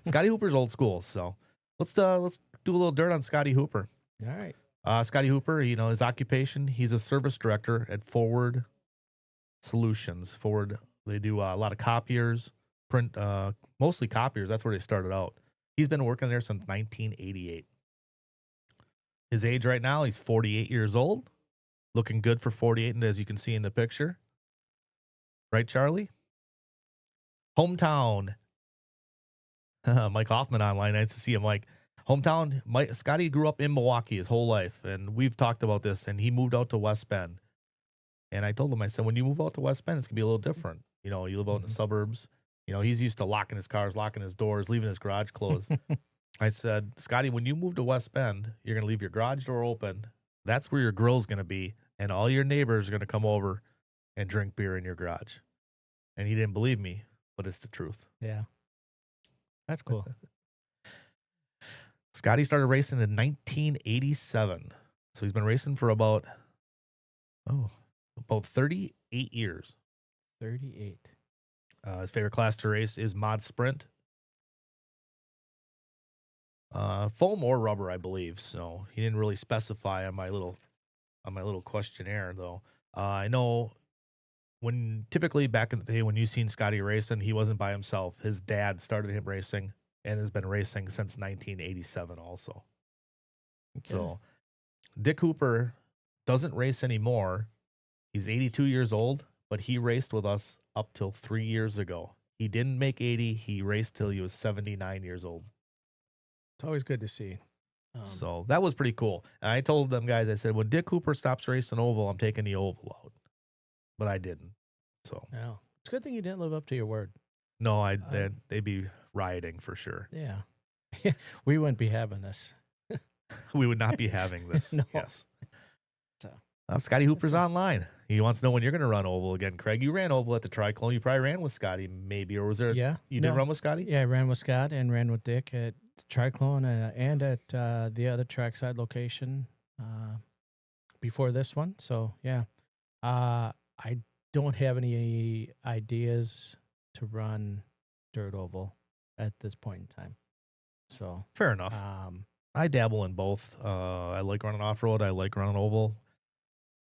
Scotty Hooper's old school, so let's do a little dirt on Scotty Hooper. All right. Scotty Hooper, his occupation, he's a service director at Forward Solutions. Forward, they do a lot of copiers, print, mostly copiers. That's where they started out. He's been working there since 1988. His age right now, he's 48 years old. Looking good for 48, and as you can see in the picture. Right, Charlie? Hometown. Mike Hoffman online. Nice to see him. Like, hometown, Scotty grew up in Milwaukee his whole life, and we've talked about this, and he moved out to West Bend. And I told him, I said, when you move out to West Bend, it's going to be a little different. You live out in the suburbs. He's used to locking his cars, locking his doors, leaving his garage closed. I said, Scotty, when you move to West Bend, you're going to leave your garage door open. That's where your grill's going to be. And all your neighbors are going to come over and drink beer in your garage. And he didn't believe me, but it's the truth. Yeah. That's cool. Scotty started racing in 1987. So he's been racing for about 38 years. 38. His favorite class to race is mod sprint. Foam or rubber, I believe. So he didn't really specify on my little questionnaire, though. I know typically back in the day when you seen Scotty racing, he wasn't by himself. His dad started him racing and has been racing since 1987 also. Okay. So Dick Hooper doesn't race anymore. He's 82 years old, but he raced with us up till 3 years ago. He didn't make 80. He raced till he was 79 years old. It's always good to see. So that was pretty cool. And I told them guys, I said, when Dick Cooper stops racing oval, I'm taking the oval out. But I didn't. So no, it's a good thing you didn't live up to your word. no, they'd be rioting for sure. Yeah, we wouldn't be having this. We would not be having this. No. Yes. So Scotty Hooper's good. online. He wants to know when you're going to run oval again. Kraig, you ran oval at the Triclone. You probably ran with Scotty, maybe, or was there? Yeah, You did run with Scotty? Yeah, I ran with Scott and ran with Dick at Triclone and at the other Trackside location before this one. So yeah, I don't have any ideas to run dirt oval at this point in time. So Fair enough. I dabble in both. I like running off road. I like running oval.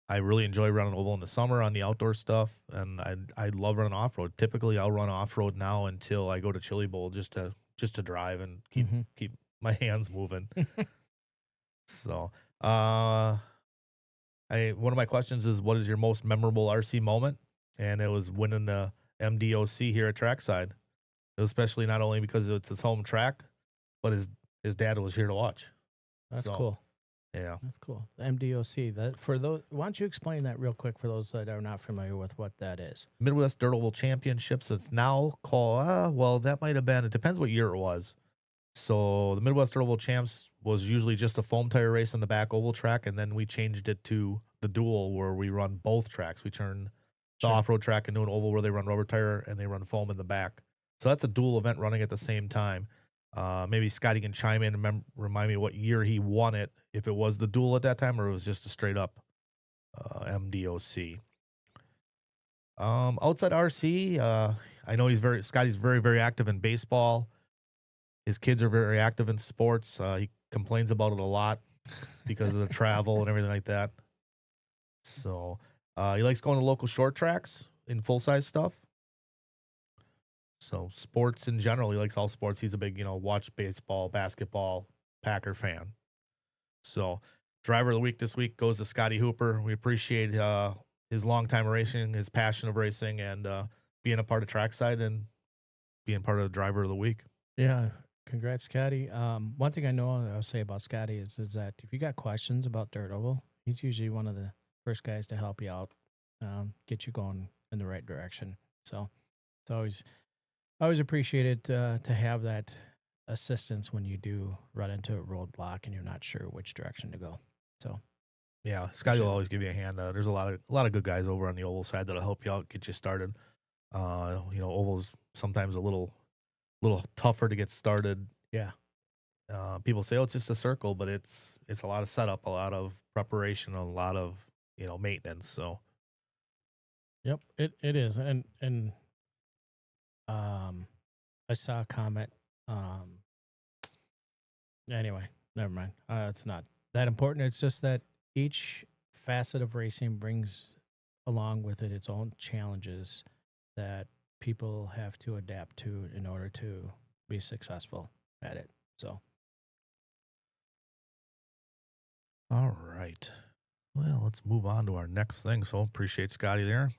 I really enjoy running oval in the summer on the outdoor stuff, and I love running off road. Typically, I'll run off road now until I go to Chili Bowl just to drive and keep my hands moving. So, one of my questions is, what is your most memorable RC moment? And it was winning the MDOC here at Trackside, especially not only because it's his home track, but his dad was here to watch. That's cool. Yeah, that's cool. The MDOC. That for those. Why don't you explain that real quick for those that are not familiar with what that is? Midwest Dirt Oval Championships. It's now called. Well, that might have been. It depends what year it was. So the Midwest Dirt Oval Champs was usually just a foam tire race on the back oval track, and then we changed it to the dual, where we run both tracks. We turn the off-road track into an oval where they run rubber tire and they run foam in the back. So that's a dual event running at the same time. Maybe Scotty can chime in and remind me what year he won it, if it was the dual at that time or it was just a straight up MDOC. Outside RC, I know Scotty's very, very active in baseball. His kids are very active in sports. He complains about it a lot because of the travel and everything like that. So he likes going to local short tracks in full-size stuff. So sports in general, he likes all sports. He's a big, watch baseball, basketball, Packer fan. So driver of the week this week goes to Scotty Hooper. We appreciate his long time racing, his passion of racing, and being a part of Trackside and being part of the driver of the week. Yeah. Congrats, Scotty. One thing I know I'll say about Scotty is that if you got questions about dirt oval, he's usually one of the first guys to help you out, get you going in the right direction. So it's always appreciated to have that assistance when you do run into a roadblock and you're not sure which direction to go. So yeah, Scotty will always give you a hand. There's a lot of good guys over on the oval side that'll help you out, get you started. Oval's sometimes a little tougher to get started. Yeah. People say, oh, it's just a circle, but it's a lot of setup, a lot of preparation, a lot of, maintenance. So. Yep, it is. And I saw a comment. Anyway, never mind. It's not that important. It's just that each facet of racing brings along with it its own challenges that people have to adapt to in order to be successful at it. So, all right. Well, let's move on to our next thing. So appreciate Scotty there.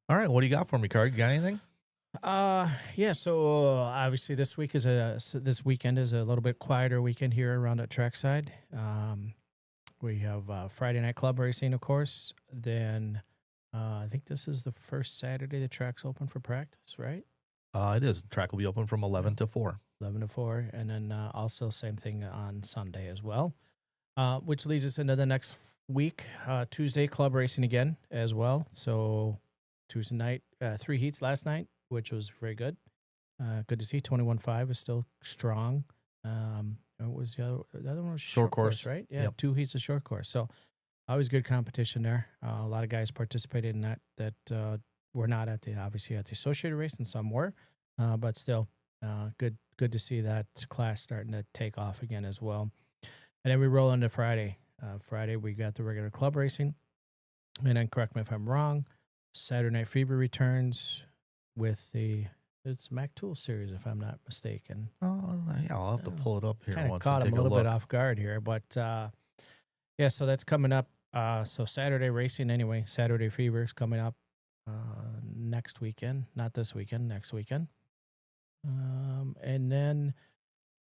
All right, what do you got for me, Kraig? You got anything? Yeah. So obviously this weekend is a little bit quieter weekend here around at Trackside. We have Friday night club racing, of course. Then I think this is the first Saturday the track's open for practice, right? It is. The track will be open from 11 to 4. 11 to 4, and then also same thing on Sunday as well. Which leads us into the next week, Tuesday club racing again as well. So Tuesday night, 3 heats last night, which was very good. Good to see. 21.5 is still strong. It was the other one was short course, right? Yeah, yep. 2 heats of short course. So always good competition there. A lot of guys participated in that were not obviously at the associated race, and some were, but still good to see that class starting to take off again as well. And then we roll into Friday. Friday we got the regular club racing, and then correct me if I'm wrong, Saturday Night Fever returns with it's Mac Tool series, if I'm not mistaken. Oh, yeah, I'll have to pull it up here. Kind of caught him a little bit off guard here, but yeah, so that's coming up. So Saturday racing anyway. Saturday Fever is coming up next weekend, not this weekend, next weekend. And then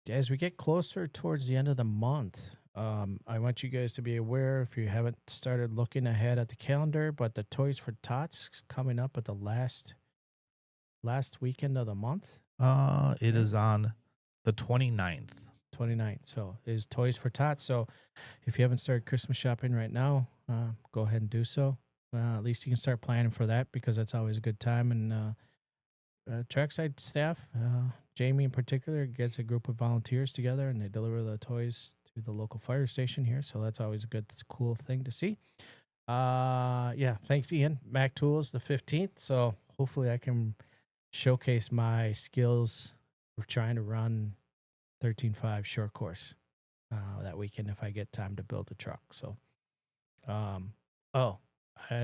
as we get closer towards the end of the month, I want you guys to be aware if you haven't started looking ahead at the calendar, but the Toys for Tots is coming up at the last weekend of the month, It right? is on the 29th. 29th. So is Toys for Tots. So if you haven't started Christmas shopping right now, go ahead and do so. At least you can start planning for that because that's always a good time. And Trackside staff, Jamie in particular, gets a group of volunteers together and they deliver the toys to the local fire station here. So that's always a good, cool thing to see. Yeah, thanks, Ian. Mac Tools, the 15th. So hopefully I can showcase my skills of trying to run 13.5 short course that weekend if I get time to build a truck. So, oh,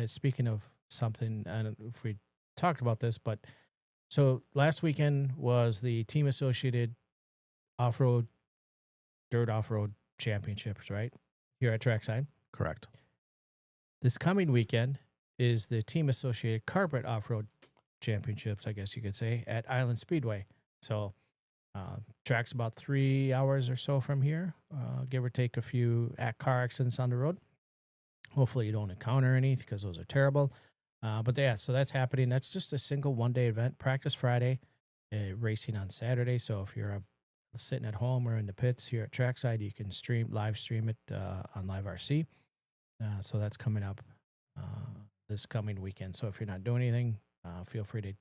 speaking of something, I don't know if we talked about this, but so last weekend was the Team Associated Off-Road Dirt Off-Road Championships, right? Here at Trackside. Correct. This coming weekend is the Team Associated Carpet Off-Road Championships, I guess you could say, at Island Speedway. So, track's about 3 hours or so from here, give or take a few car accidents on the road. Hopefully you don't encounter any because those are terrible. But yeah, so that's happening. That's just a single one-day event. Practice Friday, racing on Saturday. So if you're sitting at home or in the pits here at Trackside, you can live stream it on Live RC. So that's coming up this coming weekend. So if you're not doing anything, feel free to.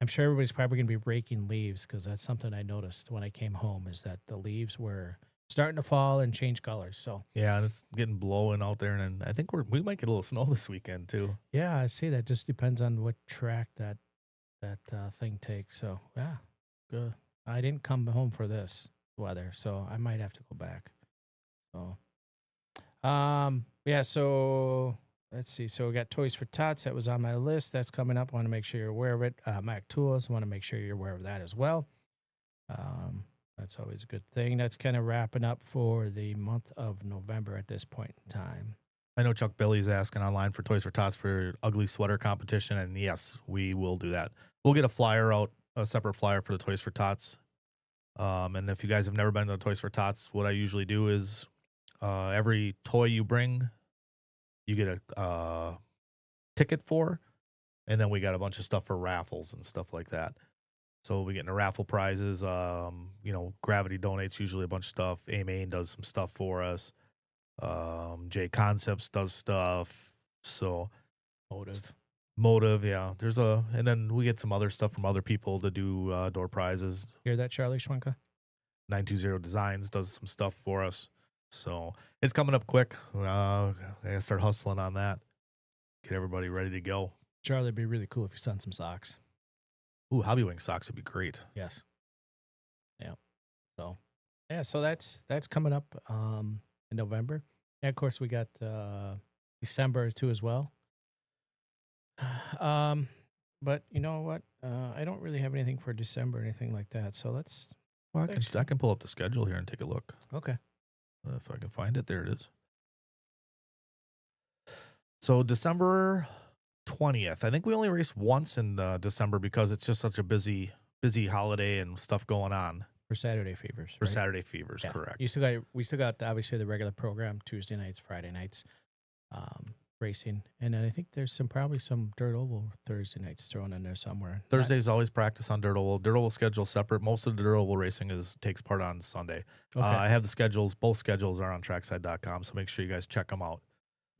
I'm sure everybody's probably going to be raking leaves because that's something I noticed when I came home is that the leaves were starting to fall and change colors. So Yeah, and it's getting blowing out there, and I think we might get a little snow this weekend too. yeah, I see that. Just depends on what track that thing takes. So yeah, good. I didn't come home for this weather, so I might have to go back. So, yeah. So let's see. So we got Toys for Tots. That was on my list. That's coming up. I want to make sure you're aware of it. Mac Tools. I want to make sure you're aware of that as well. That's always a good thing. That's kind of wrapping up for the month of November at this point in time. I know Chuck Billy's asking online for Toys for Tots for ugly sweater competition, and yes, we will do that. We'll get a flyer out, a separate flyer for the Toys for Tots. And if you guys have never been to the Toys for Tots, what I usually do is every toy you bring, you get a ticket for, and then we got a bunch of stuff for raffles and stuff like that. So we get into raffle prizes. Gravity donates usually a bunch of stuff. A-Main does some stuff for us. J Concepts does stuff. So Motive, yeah. And then we get some other stuff from other people to do door prizes. Hear that, Charlie Schwenka? 920 Designs does some stuff for us. So it's coming up quick. I gotta start hustling on that. Get everybody ready to go. Charlie, it'd be really cool if you sent some socks. Ooh, Hobbywing socks would be great. Yes. Yeah. So, yeah. So that's coming up in November. And of course, we got December too as well. But you know what? I don't really have anything for December or anything like that. So let's. Well, I can pull up the schedule here and take a look. Okay. If I can find it, there it is. So December 20th. I think we only race once in December because it's just such a busy holiday and stuff going on. For Saturday Fevers. For right? Saturday Fevers, Yeah. correct. We still got obviously the regular program Tuesday nights, Friday nights, racing, and then I think there's probably some dirt oval Thursday nights thrown in there somewhere. Thursdays always practice on dirt oval. Dirt oval schedule separate. Most of the dirt oval racing takes part on Sunday. Okay. I have the schedules. Both schedules are on trackside.com, so make sure you guys check them out.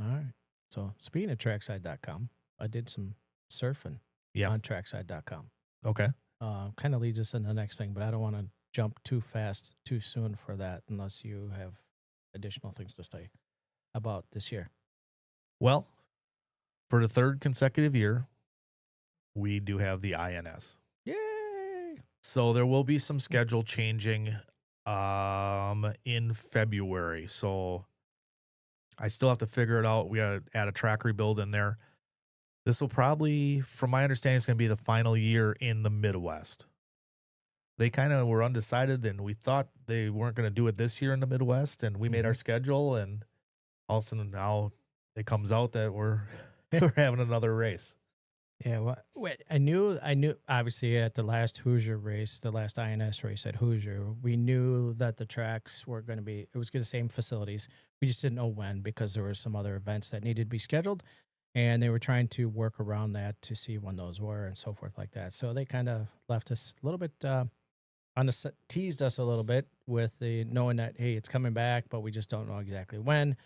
All right. So speaking of trackside.com, I did some surfing on trackside.com. Okay. Kind of leads us into the next thing, but I don't want to jump too fast too soon for that unless you have additional things to say about this year. Well, for the third consecutive year, we do have the INS. Yay! So there will be some schedule changing in February. So I still have to figure it out. We got to add a track rebuild in there. This will probably, from my understanding, is going to be the final year in the Midwest. They kind of were undecided, and we thought they weren't going to do it this year in the Midwest, and we made our schedule, and all of a sudden now it comes out that we're having another race. Yeah, well, wait, I knew obviously at the last Hoosier race, the last INS race at Hoosier, we knew that the tracks were going to be, it was the same facilities. We just didn't know when because there were some other events that needed to be scheduled and they were trying to work around that to see when those were and so forth like that. So they kind of left us a little bit teased us a little bit with the knowing that, hey, it's coming back, but we just don't know exactly when.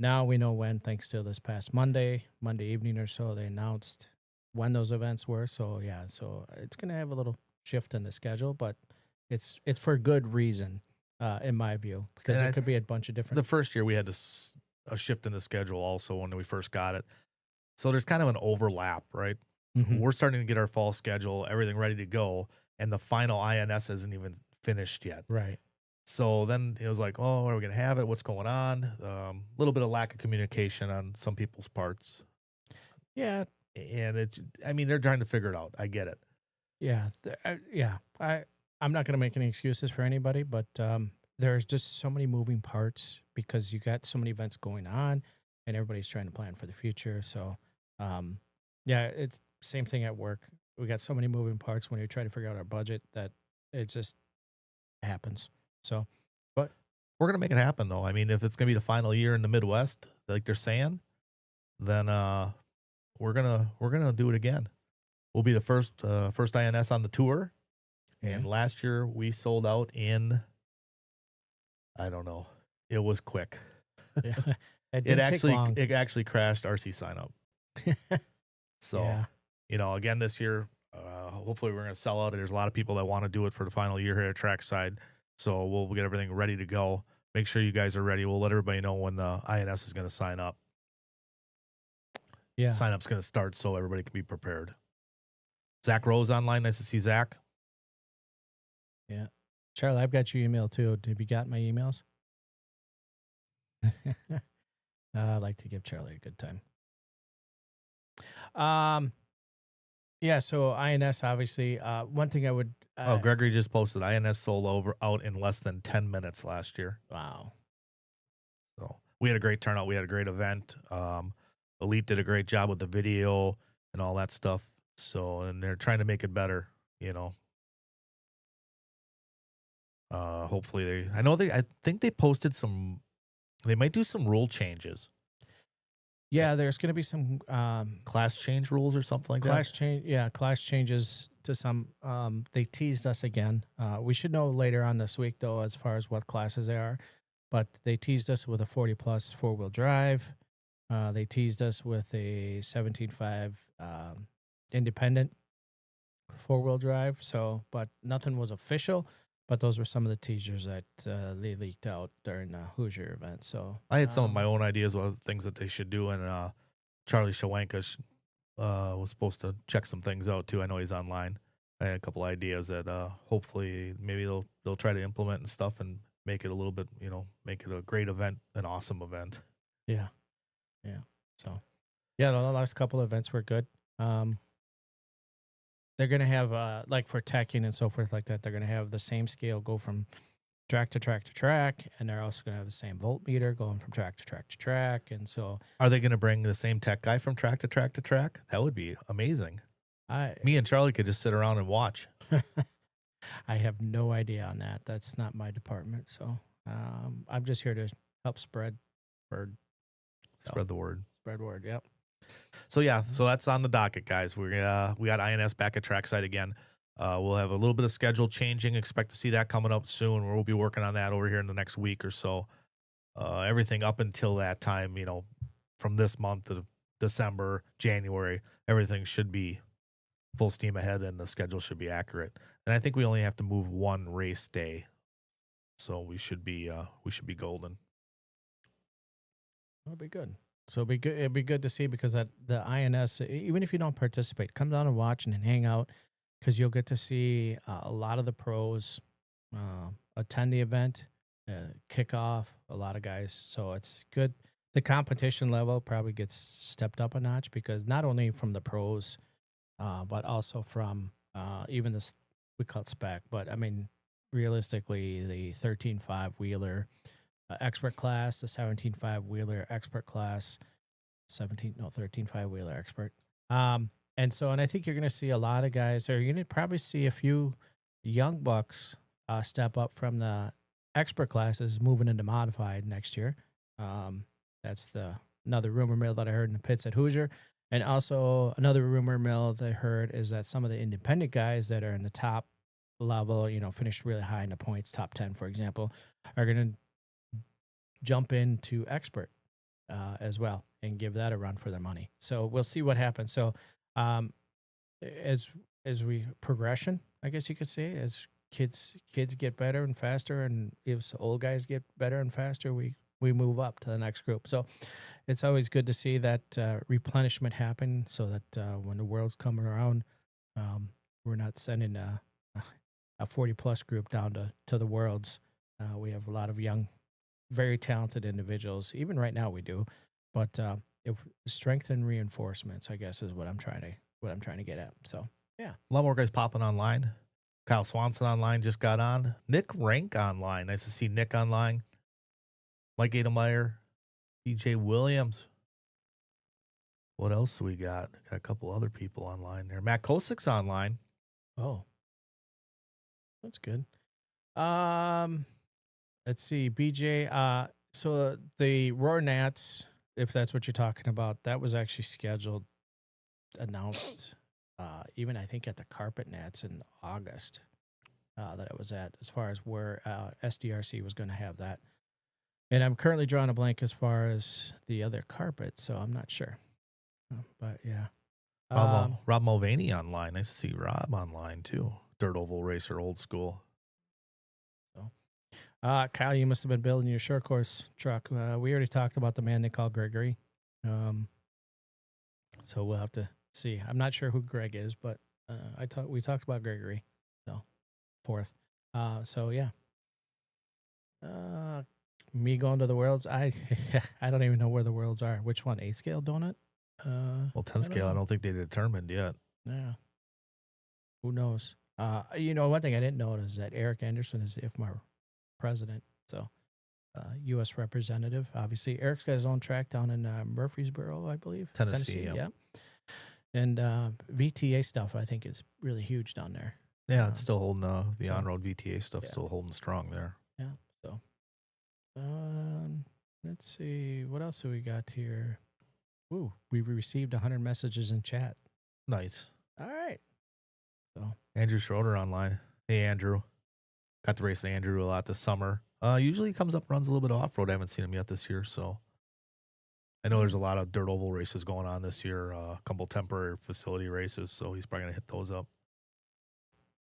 Now we know when, thanks to this past Monday evening or so, they announced when those events were. So yeah, so it's gonna have a little shift in the schedule, but it's for good reason, in my view, because And there could be a bunch of the different. first year we had a shift in the schedule also when we first got it. So there's kind of an overlap, right? Mhm. We're starting to get our fall schedule, everything ready to go, and the final INS isn't even finished yet. Right. So then it was like, oh, are we going to have it? What's going on? A little bit of lack of communication on some people's parts. Yeah. And I mean, they're trying to figure it out. I get it. Yeah. Yeah. I'm not gonna make any excuses for anybody, but there's just so many moving parts because you got so many events going on, and everybody's trying to plan for the future. So, um, yeah, it's same thing at work. We got so many moving parts when you're trying to figure out our budget that it just happens. So, but We're going to make it happen, though. I mean, if it's going to be the final year in the Midwest, like they're saying, then we're gonna do it again. We'll be the first INS on the tour. yeah, And last year we sold out in, I don't know, it was quick. yeah, it It didn't take actually long. it actually crashed RC sign up. So, Yeah, again this year, hopefully we're gonna sell out. There's a lot of people that want to do it for the final year here at Trackside. So we'll get everything ready to go. Make sure you guys are ready. We'll let everybody know when the INS is gonna sign up. yeah, Sign up's gonna start so everybody can be prepared. Zach Rose online. Nice to see Zach. yeah. Charlie, I've got your email too. Have you got my emails? I like to give Charlie a good time. Um, yeah. So INS, obviously, one thing I would. Oh, Gregory just posted INS sold out in less than 10 minutes last year. Wow. So we had a great turnout. We had a great event. Elite did a great job with the video and all that stuff. So, and they're trying to make it better, you know. Hopefully I think they posted they might do some rule changes, like Yeah, there's going to be some class change rules or something like that. class change. Yeah, class changes to some. They teased us again. We should know later on this week though, as far as what classes they are. But they teased us with a 40 plus 4-wheel drive. They teased us with a 17.5 independent 4-wheel drive. So, but nothing was official. But those were some of the teasers that they leaked out during the Hoosier event. So I had some of my own ideas of things that they should do, and Charlie Shawanka was supposed to check some things out too. I know he's online. I had a couple ideas that hopefully maybe they'll try to implement and stuff and make it a little bit, make it a great event, an awesome event. yeah, yeah. So yeah, the last couple of events were good. Um, they're gonna have like for teching and so forth like that. They're gonna have the same scale go from track to track to track, and they're also gonna have the same voltmeter going from track to track to track. And so Are they going to bring the same tech guy from track to track to track? That would be amazing. I Me and Charlie could just sit around and watch, I have no idea on that. That's not my department. So I'm just here to help spread word. spread the word. Spread word. Yep. So yeah, so that's on the docket, guys. We got INS back at Trackside again. We'll have a little bit of schedule changing. Expect to see that coming up soon. We'll be working on that over here in the next week or so. Everything up until that time, from this month to December, January, everything should be full steam ahead, and the schedule should be accurate. And I think we only have to move one race day, so we should be golden. That'll be good. So it'll be good. It'd be good to see because at the INS, even if you don't participate, come down and watch and hang out because you'll get to see a lot of the pros attend the event, kick off a lot of guys. So it's good. The competition level probably gets stepped up a notch because not only from the pros, but also from even this, we call it spec, but I mean, realistically, the 13.5 wheeler expert class, the 17.5 wheeler expert class, 13.5 wheeler expert. And I think you're going to see a lot of guys, or you're going to probably see a few young bucks step up from the expert classes moving into modified next year. That's the another rumor mill that I heard in the pits at Hoosier. And also another rumor mill that I heard is that some of the independent guys that are in the top level, finished really high in the points, top 10, for example, are going to jump into expert as well and give that a run for their money. So we'll see what happens. So um, as we progression, I guess you could say, as kids get better and faster, and if old guys get better and faster, we move up to the next group. So it's always good to see that replenishment happen, so that when the worlds come around, we're not sending a 40 plus group down to the worlds. We have a lot of young, very talented individuals. Even right now we do, but if strength and reinforcements, I guess, is what I'm trying to get at. So yeah, A lot more guys popping online. Kyle Swanson online just got on. Nick Rank online. Nice to see Nick online. Mike Ademeyer, DJ Williams. What else do we got? Got a couple other people online there. Matt Kosick's online. oh, that's good. Let's see, BJ. So the Roar Nats, if that's what you're talking about, that was actually scheduled, announced, even I think at the Carpet Nats in August, that it was at, as far as where SDRC was going to have that. And I'm currently drawing a blank as far as the other carpet, so I'm not sure. But yeah. Rob Mulvaney online. Nice to see Rob online too. Dirt oval racer, old school. Kyle, you must have been building your short course truck. We already talked about the man they call Gregory. So we'll have to see. I'm not sure who Greg is, but we talked about Gregory. So fourth. So yeah. Me going to the worlds. I don't even know where the worlds are. Which one? 8 scale donut? Well, 10 scale, I don't think they determined yet. Yeah. Who knows? One thing I didn't know is that Eric Anderson is the IFMAR president. So, U.S. representative. Obviously, Eric's got his own track down in Murfreesboro, I believe. Tennessee, yeah. And VTA stuff, I think, is really huge down there. Yeah, it's still holding the on-road VTA stuff, still holding strong there. Yeah. So, let's see. What else do we got here? Ooh, we've received 100 messages in chat. Nice. All right. So Andrew Schroeder online. Hey, Andrew. Got to race Andrew a lot this summer. Usually he comes up, runs a little bit of off-road. I haven't seen him yet this year, so I know there's a lot of dirt oval races going on this year, a couple temporary facility races, so he's probably going to hit those up.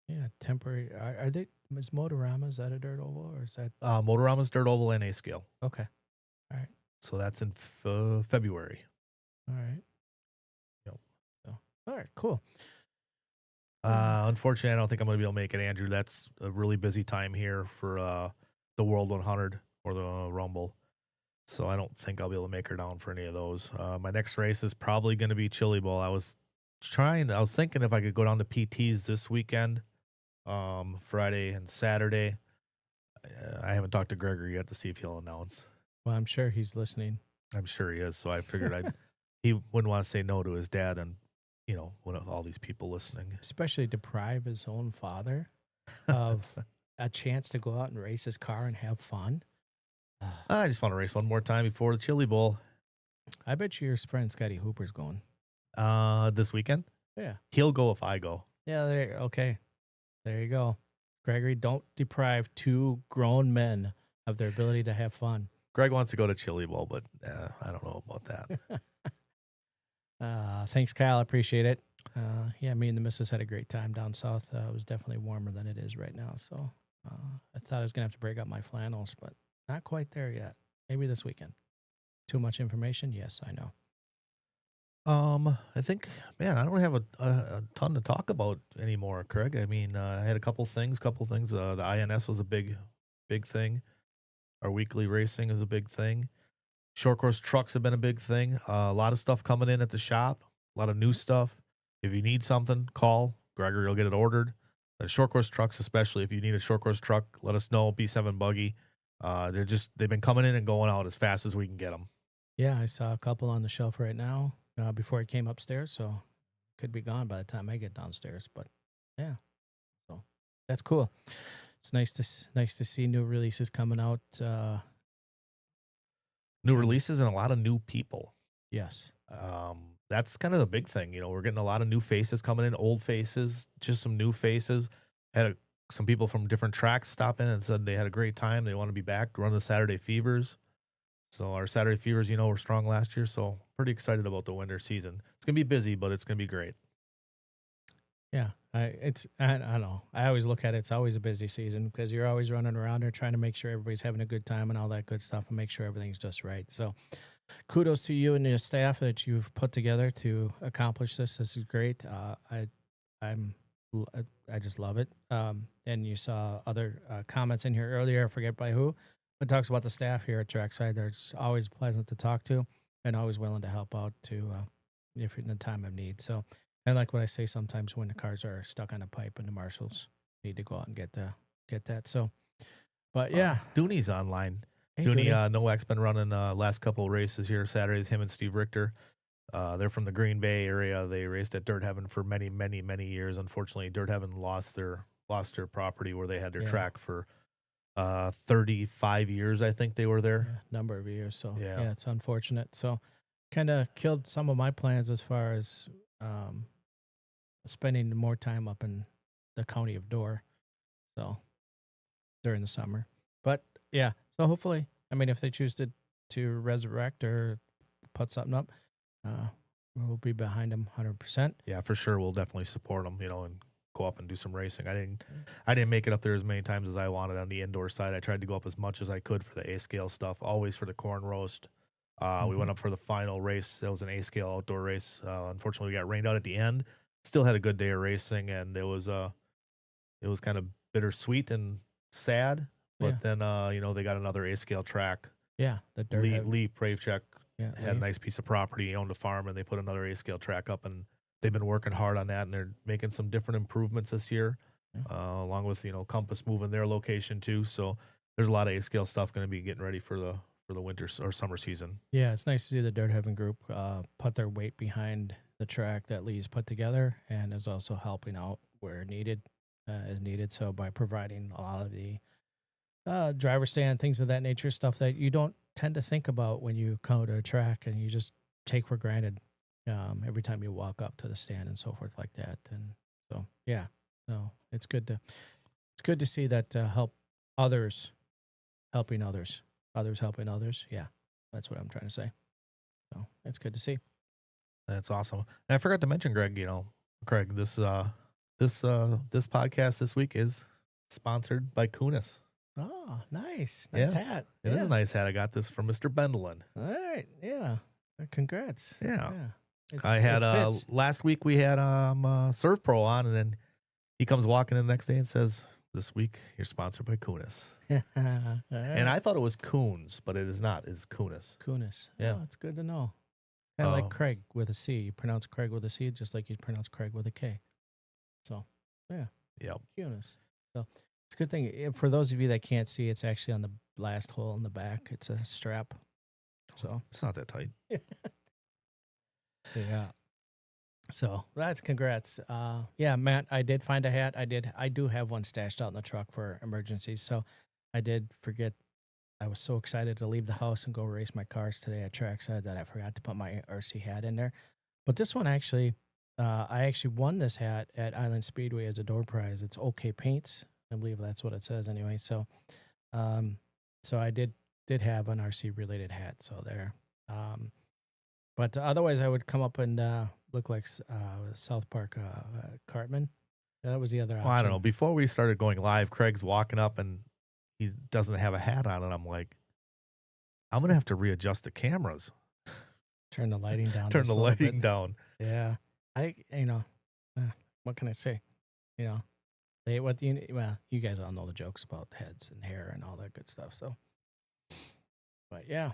yeah, temporary. Are they? Is Motorama, is that a dirt oval, or is that? Motorama's dirt oval and A scale. Okay. All right. So that's in February. All right. Yep. So, all right. Cool. Unfortunately, I don't think I'm going to be able to make it, Andrew. That's a really busy time here for the World 100 or the Rumble. So I don't think I'll be able to make her down for any of those. My next race is probably going to be Chili Bowl. I was thinking if I could go down to PTs this weekend, Friday and Saturday. I haven't talked to Gregory yet to see if he'll announce. Well, I'm sure he's listening. I'm sure he is. So I figured he wouldn't want to say no to his dad and, with all these people listening. Especially deprive his own father of a chance to go out and race his car and have fun. I just want to race one more time before the Chili Bowl. I bet your friend Scotty Hooper's going. This weekend? Yeah. He'll go if I go. Yeah, okay. There you go. Gregory, don't deprive two grown men of their ability to have fun. Greg wants to go to Chili Bowl, but I don't know about that. Thanks, Kyle. I appreciate it. Yeah, me and the missus had a great time down south. It was definitely warmer than it is right now. So I thought I was going to have to break up my flannels, but not quite there yet. Maybe this weekend. Too much information? Yes, I know. I think, man, I don't have a ton to talk about anymore, Craig. I mean, I had a couple things. The INS was a big thing. Our weekly racing is a big thing. Short course trucks have been a big thing. A lot of stuff coming in at the shop. A lot of new stuff. If you need something, call. Gregory will get it ordered. The short course trucks, especially if you need a short course truck, let us know. B7 Buggy. They've been coming in and going out as fast as we can get them. Yeah, I saw a couple on the shelf right now before I came upstairs. So could be gone by the time I get downstairs. But yeah, so that's cool. It's nice to see new releases coming out. New Kinda- releases and a lot of new people. Yes. That's kind of the big thing. We're getting a lot of new faces coming in, old faces, just some new faces. Some people from different tracks stop in and said they had a great time. They want to be back, run the Saturday Fevers. So our Saturday Fevers, were strong last year. So pretty excited about the winter season. It's gonna be busy, but it's gonna be great. Yeah, I don't know. I always look at it. It's always a busy season because you're always running around there trying to make sure everybody's having a good time and all that good stuff, and make sure everything's just right. So, kudos to you and your staff that you've put together to accomplish this. This is great. I'm I just love it. And you saw other comments in here earlier. I forget by who, but talks about the staff here at Trackside. They're always pleasant to talk to and always willing to help out to if you're in the time of need. So. And like what I say sometimes when the cars are stuck on a pipe and the marshals need to go out and get that. So, but yeah, Dooney's online. Hey, Dooney, Nowak's been running last couple of races here Saturdays. Him and Steve Richter. They're from the Green Bay area. They raced at Dirt Heaven for many, many, many years. Unfortunately, Dirt Heaven lost their property where they had their track for 35 years. I think they were there. Number of years. So yeah, it's unfortunate. So, kind of killed some of my plans as far as spending more time up in the county of Door, so during the summer. But yeah, so hopefully, I mean, if they choose to resurrect or put something up, we'll be behind them 100%. Yeah, for sure. We'll definitely support them, and go up and do some racing. I didn't make it up there as many times as I wanted on the indoor side. I tried to go up as much as I could for the A scale stuff, always for the corn roast. We went up for the final race. It was an A scale outdoor race. Unfortunately, we got rained out at the end. Still had a good day of racing, and it was kind of bittersweet and sad. But then they got another A scale track. Yeah, the dirt. Lee Pravchuk had Lee. a nice piece of property. He owned a farm, and they put another A scale track up, and they've been working hard on that, and they're making some different improvements this year, along with Compass moving their location too. So there's a lot of A scale stuff going to be getting ready for the winter or summer season. Yeah, it's nice to see the Dirt Heaven group put their weight behind the track that Lee's put together, and is also helping out where needed, as needed. So by providing a lot of the driver stand, things of that nature, stuff that you don't tend to think about when you come to a track and you just take for granted every time you walk up to the stand and so forth like that. And so, yeah, no, it's good to see that help others helping others. Others helping others. Yeah, that's what I'm trying to say. So it's good to see. That's awesome. And I forgot to mention, Greg. Kraig, this podcast this week is sponsored by Kunis. Oh, nice hat. It is a nice hat. I got this from Mr. Bendelin. All right. Yeah. Congrats. Yeah. I had last week we had Surf Pro on, and then he comes walking in the next day and says, "This week you're sponsored by Kunis." Right. And I thought it was Coons, but it is not. It's Kunis. Kunis. Yeah. Oh, it's good to know. Kind of like Kraig with a C. You pronounce Kraig with a C just like you pronounce Kraig with a K. So, yeah. Yep. Kunis. So, it's a good thing. For those of you that can't see, it's actually on the last hole in the back. It's a strap. So, it's not that tight. Yeah. So that's congrats. Yeah, Matt, I did find a hat. I do have one stashed out in the truck for emergencies. So I did forget. I was so excited to leave the house and go race my cars today at Trackside that I forgot to put my RC hat in there. But this one actually, I actually won this hat at Island Speedway as a door prize. It's OK Paints. I believe that's what it says anyway. So, so I did have an RC related hat. So there. But otherwise, I would come up and look like South Park Cartman. That was the other option. Well, I don't know. Before we started going live, Craig's walking up and he doesn't have a hat on, and I'm like, I'm gonna have to readjust the cameras. Turn the lighting down. Turn the lighting down. Yeah, what can I say? You guys all know the jokes about heads and hair and all that good stuff. So, but yeah.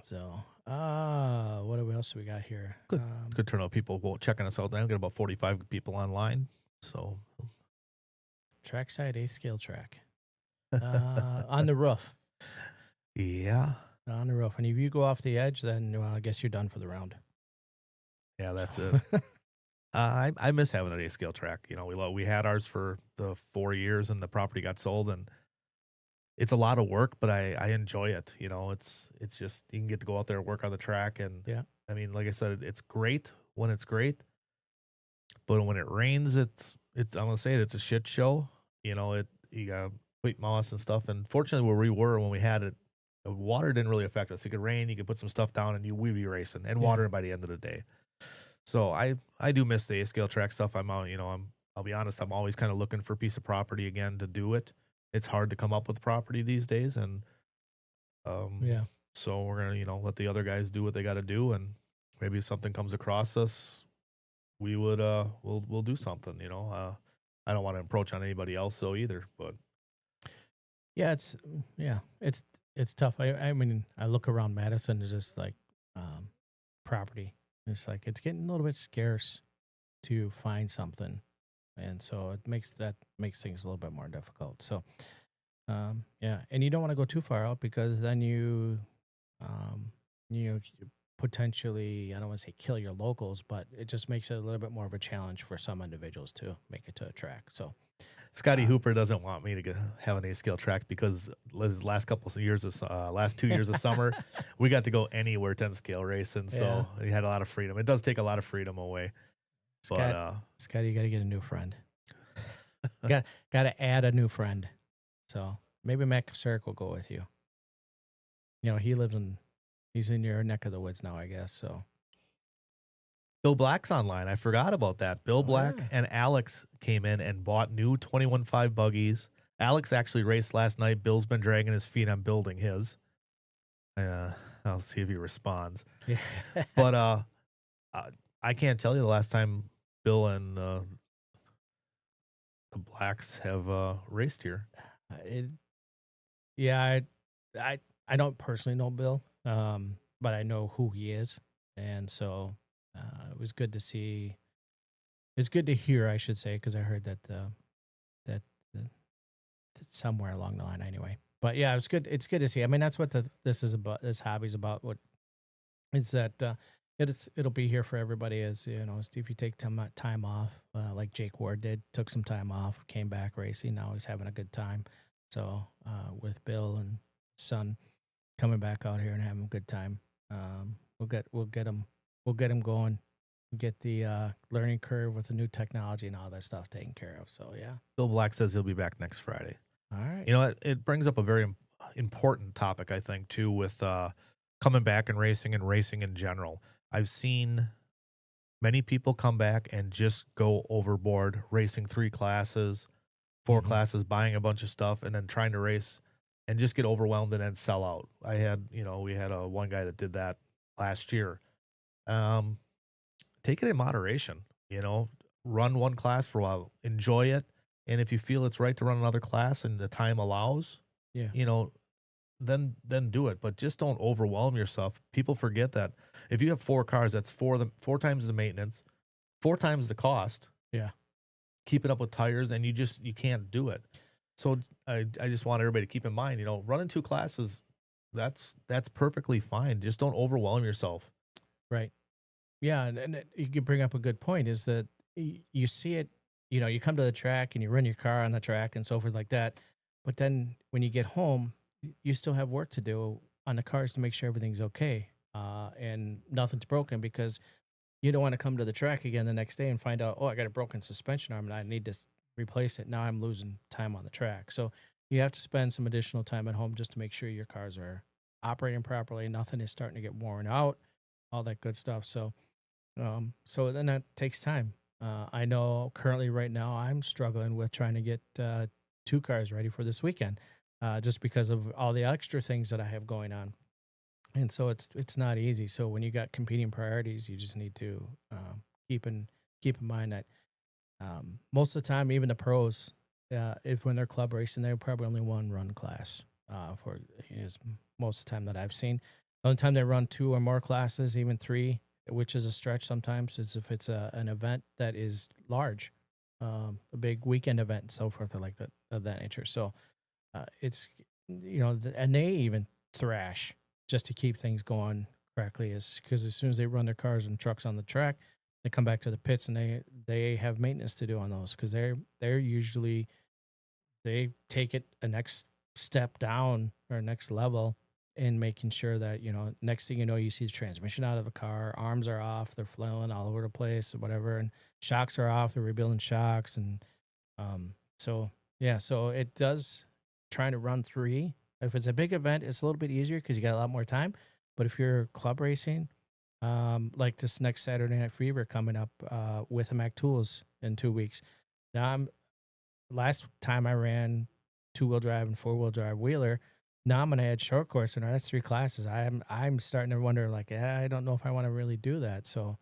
So, what else do we got here? Good turnout of people checking us out. I've got about 45 people online. So, Trackside 8th scale track on the roof. Yeah, on the roof. And if you go off the edge, then I guess you're done for the round. Yeah, that's it. I miss having an A scale track. We had ours for the 4 years, and the property got sold, and it's a lot of work, but I enjoy it. It's just you can get to go out there and work on the track, and Yeah. I mean, like I said, it's great when it's great, but when it rains, it's I'm gonna say it, it's a shit show. You got wheat moss and stuff, and fortunately, where we were when we had it, the water didn't really affect us. It could rain, you could put some stuff down, and we'd be racing and Yeah. watering by the end of the day. So I do miss the A scale track stuff. I'm out, I'll be honest, I'm always kind of looking for a piece of property again to do it. It's hard to come up with property these days, and um Yeah. so we're gonna, let the other guys do what they gotta do, and maybe if something comes across us, we'll do something. I don't want to approach on anybody else so either, but Yeah. It's tough. I mean, I look around Madison, it's just like property. It's like it's getting a little bit scarce to find something, and so it makes things a little bit more difficult. So yeah, and you don't want to go too far out because then um, you potentially, I don't want to say kill your locals, but it just makes it a little bit more of a challenge for some individuals to make it to a track. So Scotty um, Hooper doesn't want me to have an A scale track because last couple of years, last 2 years of summer, we got to go anywhere 10 scale racing, yeah, so we had a lot of freedom. It does take a lot of freedom away, but Scott, Scott, you got to get a new friend. Got to add a new friend. So maybe Matt Kasarik will go with you. He's in your neck of the woods now, I guess. So Bill Black's online. I forgot about that. Bill oh Black yeah, and Alex came in and bought new 21.5 buggies. Alex actually raced last night. Bill's been dragging his feet on building his. Uh, I'll see if he responds. yeah. But uh, I can't tell you the last time Bill and the Blacks have raced here. It, yeah, I don't personally know Bill, but I know who he is, and so it was good to see. It's good to hear, I should say, because I heard that uh, somewhere along the line, anyway. But yeah, it's good. It's good to see. I mean, that's what this is about. This hobby's about. What is that? It'll be here for everybody. As if you take time off, like Jake Ward did, took some time off, came back racing. Now he's having a good time. So with Bill and son coming back out here and having a good time, we'll get him going. Get the learning curve with the new technology and all that stuff taken care of. So yeah. Bill Black says he'll be back next Friday. All right. It brings up a very important topic, I think, too, with coming back and racing in general. I've seen many people come back and just go overboard, racing 3 classes, 4 Mhm. classes, buying a bunch of stuff, and then trying to race and just get overwhelmed and then sell out. We had one guy that did that last year. Um, Take it in moderation, run one class for a while, enjoy it. And if you feel it's right to run another class and the time allows, Yeah. you know, then do it. But just don't overwhelm yourself. People forget that if you have 4 cars, that's 4 times the maintenance, 4 times the cost, Yeah. keeping up with tires, and you can't do it. So I just want everybody to keep in mind, running 2 classes, that's perfectly fine. Just don't overwhelm yourself. Right. Yeah, and you could bring up a good point. Is that you see it? You come to the track and you run your car on the track and so forth like that. But then when you get home, you still have work to do on the cars to make sure everything's okay and nothing's broken because you don't want to come to the track again the next day and find out, oh, I got a broken suspension arm and I need to replace it. Now I'm losing time on the track. So you have to spend some additional time at home just to make sure your cars are operating properly. Nothing is starting to get worn out, all that good stuff. So then that takes time. I know currently right now I'm struggling with trying to get 2 cars ready for this weekend, just because of all the extra things that I have going on, and so it's not easy. So when you got competing priorities, you just need to keep in keep in mind that most of the time, even the pros, if when they're club racing, they're probably only one run class for is most of the time that I've seen. The only time they run 2 or more classes, even 3, which is a stretch sometimes, is if it's an event that is large, a big weekend event and so forth, or like that of that nature. So it's and they even thrash just to keep things going correctly, is because as soon as they run their cars and trucks on the track, They come back to the pits and they have maintenance to do on those because they're usually they take it a next step down or next level in making sure that next thing you know you see the transmission out of the car, arms are off, they're flailing all over the place or whatever, and shocks are off, they're rebuilding shocks. And so yeah, so it does, trying to run three, if it's a big event it's a little bit easier because you got a lot more time. But if you're club racing, like this next Saturday Night Fever coming up with Mac Tools in 2 weeks. Now last time I ran 2-wheel drive and 4-wheel drive wheeler. Now I'm gonna add short course, and that's 3 classes. I'm starting to wonder, like, I don't know if I want to really do that. So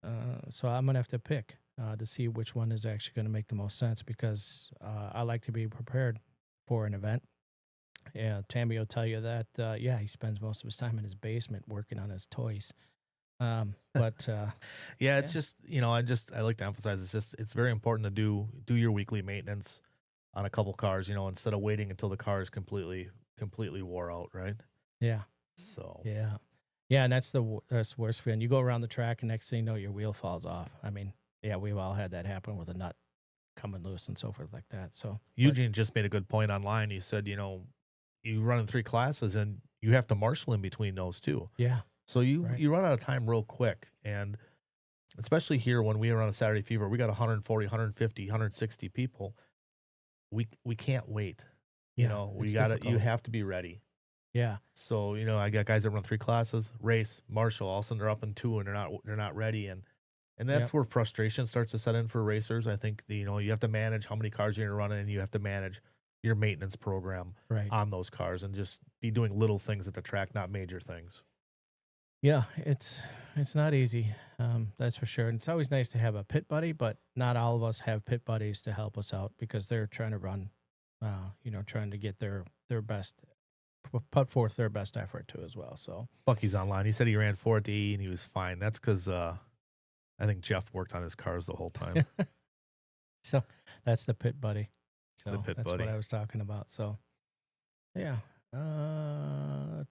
I'm gonna have to pick to see which one is actually going to make the most sense because I like to be prepared for an event. Yeah, Tammy will tell you that. Yeah, he spends most of his time in his basement working on his toys. But Yeah, it's yeah, just, I like to emphasize it's very important to do your weekly maintenance on a couple cars, instead of waiting until the car is completely wore out, right? yeah, So, yeah. Yeah, and that's the worst feeling. You go around the track, and next thing you know, your wheel falls off. I mean, yeah, we've all had that happen with a nut coming loose and so forth like that. So, but Eugene just made a good point online. He said, you run in 3 classes and you have to marshal in between those too. yeah, So you right, you run out of time real quick. And especially here when we run a Saturday Fever, we got 140, 150, 160 people. We can't wait. yeah, We it's gotta you difficult. have to be ready. Yeah, So, I got guys that run 3 classes, race, marshal, all of a sudden they're up in two and they're not ready. And yep, that's where frustration starts to set in for racers. I think you have to manage how many cars you're gonna run in, and you have to manage your maintenance program right. on those cars and just be doing little things at the track, not major things. Yeah, it's not easy. That's for sure. And it's always nice to have a pit buddy, but not all of us have pit buddies to help us out because they're trying to run, trying to get their best, put forth their best effort too as well. So Bucky's online. He said he ran 4 at the E and he was fine. That's because I think Jeff worked on his cars the whole time. so that's the pit buddy. The So pit that's what buddy. I was talking about. So yeah,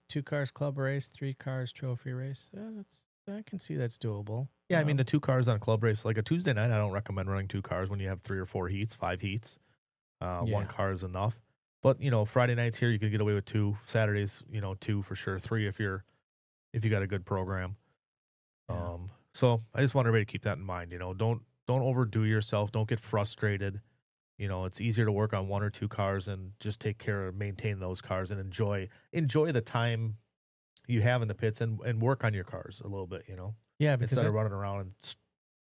2 cars club race, 3 cars trophy race. I can see that's doable. Yeah, I mean the 2 cars on a club race, like a Tuesday night, I don't recommend running 2 cars when you have 3 or 4 heats, 5 heats. One Yeah, car is enough. But Friday nights here you could get away with 2. Saturdays, 2 for sure. 3 if you got a good program. yeah, So I just want everybody to keep that in mind. Don't overdo yourself. Don't get frustrated. It's easier to work on 1 or 2 cars and just take care of maintain those cars and enjoy the time you have in the pits and work on your cars a little bit. yeah. Because Instead of that running around and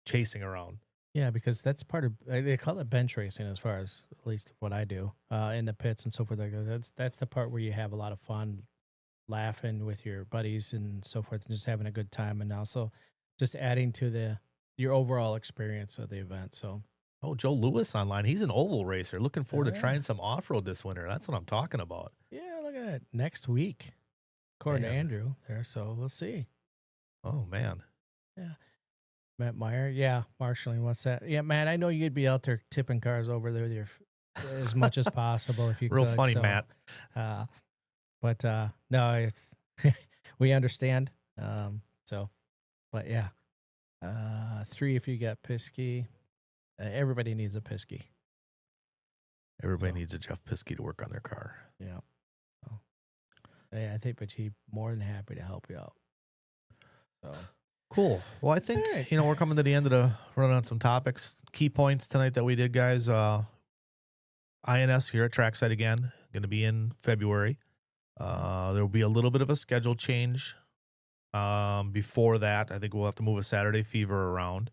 chasing around. Yeah, because that's part of they call it bench racing as far as at least what I do in the pits and so forth. Like that. That's the part where you have a lot of fun, laughing with your buddies and so forth, and just having a good time, and also just adding to the your overall experience of the event. So, Oh, Joe Lewis online. He's an oval racer. Looking forward to yeah, trying some off road this winter. That's what I'm talking about. yeah, look at that next week, according to Man. Andrew there. So we'll see. Oh man. Yeah, Matt Meyer. Yeah, marshaling. What's that? Yeah, man. I know you'd be out there tipping cars over there with your, as much as possible if you Real could. funny, So. Matt. Uh, But no, it's we understand. So, but yeah, 3 if you get Pisky. Everybody needs a Pisky. Everybody So needs a Jeff Piskey to work on their car. yeah, so, yeah, I think, but he's more than happy to help you out. So Cool. Well, I think, all right, we're coming to the end of the running on some topics. Key points tonight that we did, guys. INS here at Trackside again, going to be in February. There will be a little bit of a schedule change. Before that, I think we'll have to move a Saturday Fever around.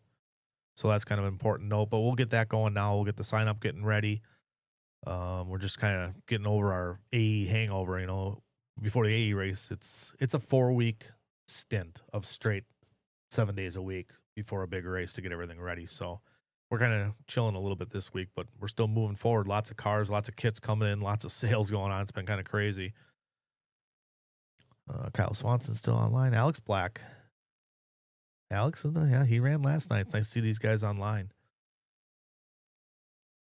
So that's kind of an important note, but we'll get that going now. We'll get the sign up getting ready. We're just kind of getting over our AE hangover, before the AE race. It's a 4-week stint of straight 7 days a week before a big race to get everything ready. So we're kind of chilling a little bit this week, but we're still moving forward. Lots of cars, lots of kits coming in, lots of sales going on. It's been kind of crazy. Kyle Swanson's still online. Alex Black. Alex, yeah, he ran last night. It's nice to see these guys online.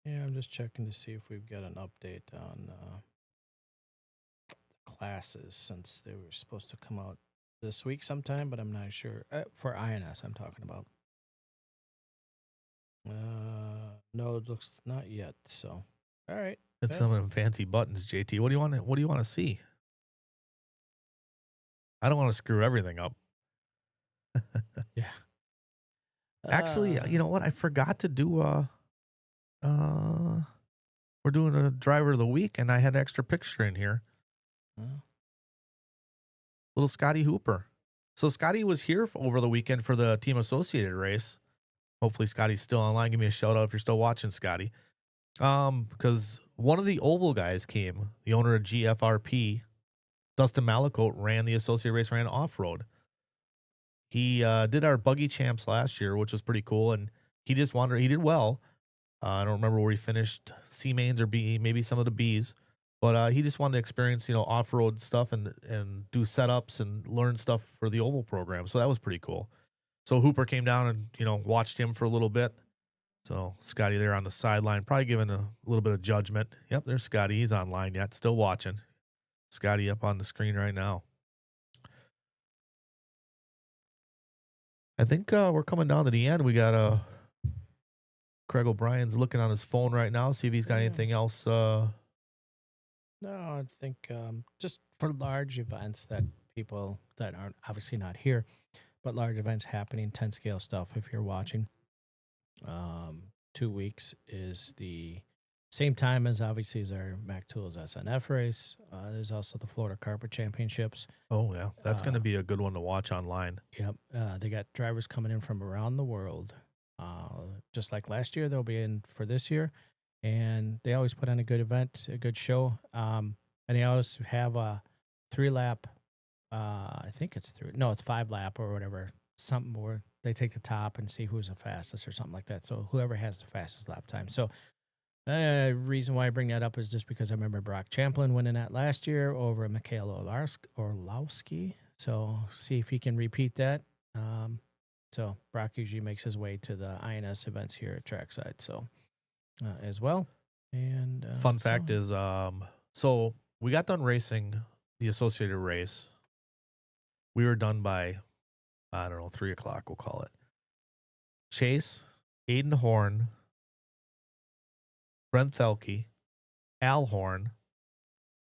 yeah, I'm just checking to see if we've got an update on the classes since they were supposed to come out this week sometime, but I'm not sure for INS. I'm talking about. No, it looks not yet. So, all right. It's some of them fancy buttons, JT. What do you want? What do you want to see? I don't want to screw everything up. Yeah. Actually, you know what? I forgot to do uh we're doing a driver of the week, and I had an extra picture in here. Little Scotty Hooper. So Scotty was here over the weekend for the Team Associated race. Hopefully Scotty's still online. Give me a shout out if you're still watching, Scotty. Because one of the oval guys came, the owner of GFRP, Dustin Malakote, ran the associated race, ran off-road. He did our buggy champs last year, which was pretty cool, and he just wanted, he did well. I don't remember where he finished, C mains or B, maybe some of the Bs, but he just wanted to experience, off-road stuff and do setups and learn stuff for the oval program. So that was pretty cool. So Hooper came down and, watched him for a little bit. So Scotty there on the sideline, probably giving a little bit of judgment. Yep, there's Scotty. He's online yet, still watching. Scotty up on the screen right now. I think we're coming down to the end. We got Craig O'Brien's looking on his phone right now, see if he's got anything else. No, I think just for large events that people that aren't obviously not here, but large events happening, 10 scale stuff. If you're watching, 2 weeks is the same time as obviously as our Mac Tools SNF race. There's also the Florida Carpet Championships. Oh yeah, that's going to be a good one to watch online. Yep, they got drivers coming in from around the world. Just like last year, they'll be in for this year, and they always put on a good event, a good show. And they always have a 3-lap. I think it's 5-lap or whatever. Something where they take the top and see who's the fastest or something like that. So whoever has the fastest lap time. So reason why I bring that up is just because I remember Brock Champlin winning that last year over Mikhail Orlowski. So see if he can repeat that. So Brock usually makes his way to the INS events here at Trackside. So as well. And fun fact is, so we got done racing the associated race. We were done by, I don't know, 3 o'clock, we'll call it. Chase, Aiden Horn, Brent Thelke, Al Horn,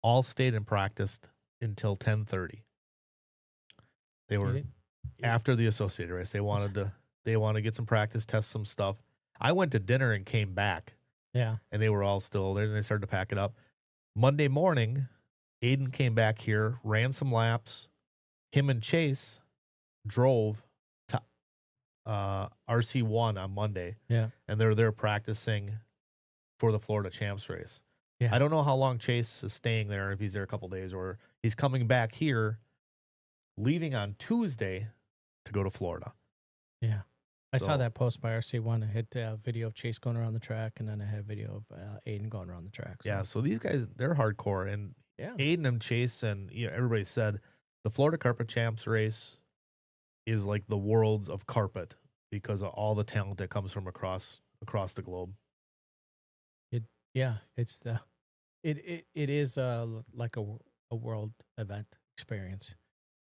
all stayed and practiced until 10:30. They were after the associated race. They wanted to get some practice, test some stuff. I went to dinner and came back. Yeah. And they were all still there, and they started to pack it up. Monday morning, Aiden came back here, ran some laps. Him and Chase drove to RC1 on Monday. Yeah. And they're there practicing for the Florida Champs race. Yeah. I don't know how long Chase is staying there, if he's there a couple days, or he's coming back here, leaving on Tuesday to go to Florida. Yeah. I saw that post by RC1. I had a video of Chase going around the track, and then I had a video of Aiden going around the track. So. Yeah, so these guys, they're hardcore. And Aiden and Chase and everybody said the Florida Carpet Champs race is like the worlds of carpet because of all the talent that comes from across the globe. It's it is like a world event experience.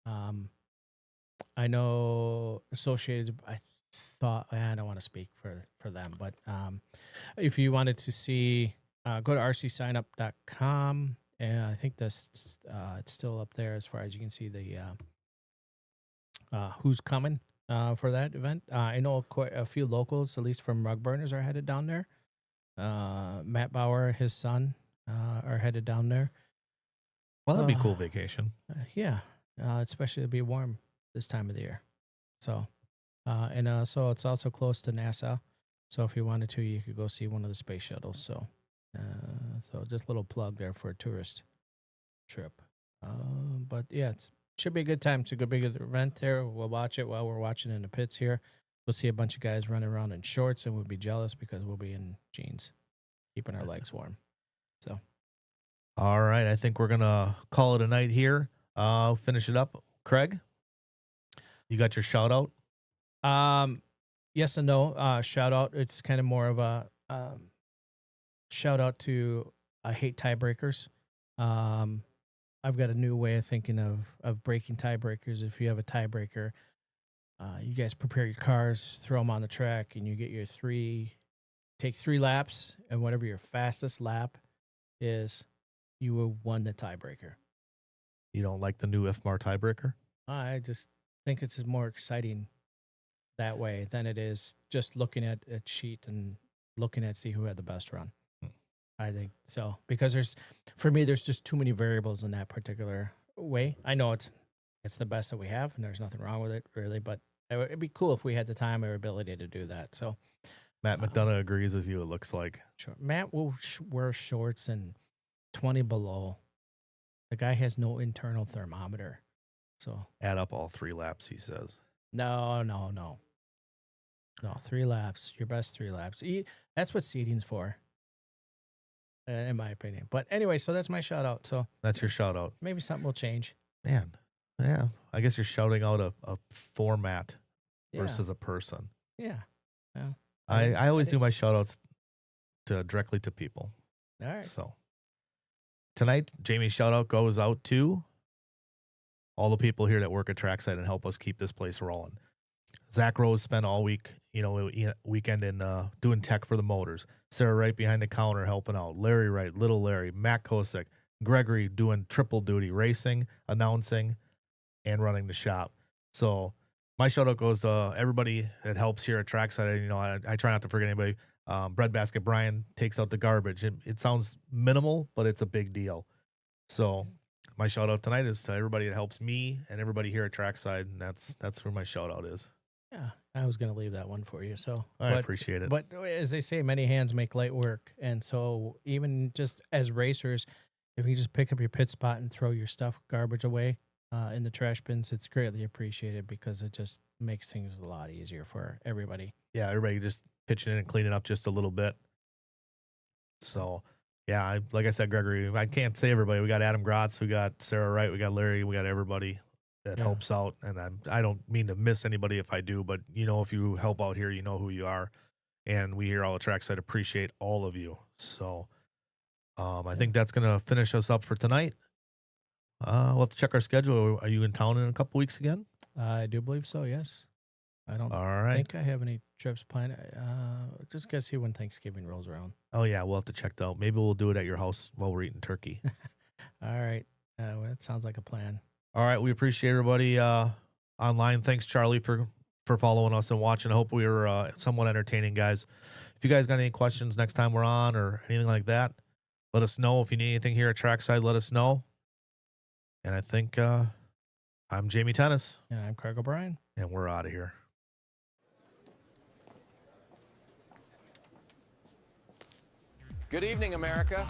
I know Associated. I thought I don't want to speak for them, but if you wanted to see, go to rcsignup.com, and I think that's it's still up there as far as you can see the who's coming for that event. I know quite a few locals, at least from Rug Burners, are headed down there. Matt Bauer, his son, are headed down there. Well, that'd be a cool vacation. Yeah, especially it'll be warm this time of the year. So, so it's also close to NASA. So if you wanted to, you could go see one of the space shuttles. So, just a little plug there for a tourist trip. But yeah, it should be a good time. It's a good big event there. We'll watch it while we're watching in the pits here. We'll see a bunch of guys running around in shorts, and we'll be jealous because we'll be in jeans, keeping our legs warm. So, all right, I think we're gonna call it a night here. Finish it up, Kraig. You got your shout out? Yes and no. Shout out. It's kind of more of a shout out to I hate tiebreakers. I've got a new way of thinking of breaking tiebreakers. If you have a tiebreaker, you guys prepare your cars, throw them on the track, and you get your 3 take 3 laps, and whatever your fastest lap is, you will won the tiebreaker. You don't like the new IFMAR tiebreaker? I just think it's more exciting that way than it is just looking at a sheet and looking at see who had the best run. I think so, because for me there's just too many variables in that particular way. I know it's the best that we have, and there's nothing wrong with it really, but it'd be cool if we had the time or ability to do that. So Matt McDonough agrees with you, it looks like. sure. Matt will wear shorts and 20 below. The guy has no internal thermometer. So Add up all 3 laps, he says. no. 3 laps, your best 3 laps. That's what seating's for, in my opinion. But anyway, so that's my shout out. So That's your shout out. maybe something will change. Man, yeah. I guess you're shouting out a format Yeah. versus a person. Yeah. I always do my shout outs directly to people. All right. So tonight, Jamie's shout out goes out to all the people here that work at Trackside and help us keep this place rolling. Zach Rose spent all week, weekend in doing tech for the motors. Sarah Wright behind the counter helping out. Larry Wright, little Larry, Matt Kosick, Gregory doing triple duty, racing, announcing, and running the shop. So my shout out goes to everybody that helps here at Trackside. I try not to forget anybody. Breadbasket Brian takes out the garbage. It sounds minimal, but it's a big deal. So my shout out tonight is to everybody that helps me and everybody here at Trackside, and that's where my shout out is. Yeah, I was going to leave that one for you. So I appreciate it. But as they say, many hands make light work. And so even just as racers, if you just pick up your pit spot and throw your stuff, garbage away in the trash bins, it's greatly appreciated because it just makes things a lot easier for everybody. Yeah, everybody just pitching in and cleaning up just a little bit. So, yeah, like I said, Gregory, I can't say everybody. We got Adam Grotz, we got Sarah Wright, we got Larry, we got everybody that helps out. And I don't mean to miss anybody if I do, but if you help out here, you know who you are. And we here all at Trackside appreciate all of you. So I think that's going to finish us up for tonight. We'll have to check our schedule. Are you in town in a couple weeks again? I do believe so, yes. I don't All right. think I have any trips planned. Just got to see when Thanksgiving rolls around. Oh, yeah, we'll have to check that out. Maybe we'll do it at your house while we're eating turkey. All right. Well, that sounds like a plan. All right, we appreciate everybody online. Thanks, Charlie, for following us and watching. I hope we were somewhat entertaining, guys. If you guys got any questions next time we're on or anything like that, let us know. If you need anything here at Trackside, let us know. And I think I'm Jamie Tennis. And I'm Kraig O'Brien. And we're out of here. Good evening, America.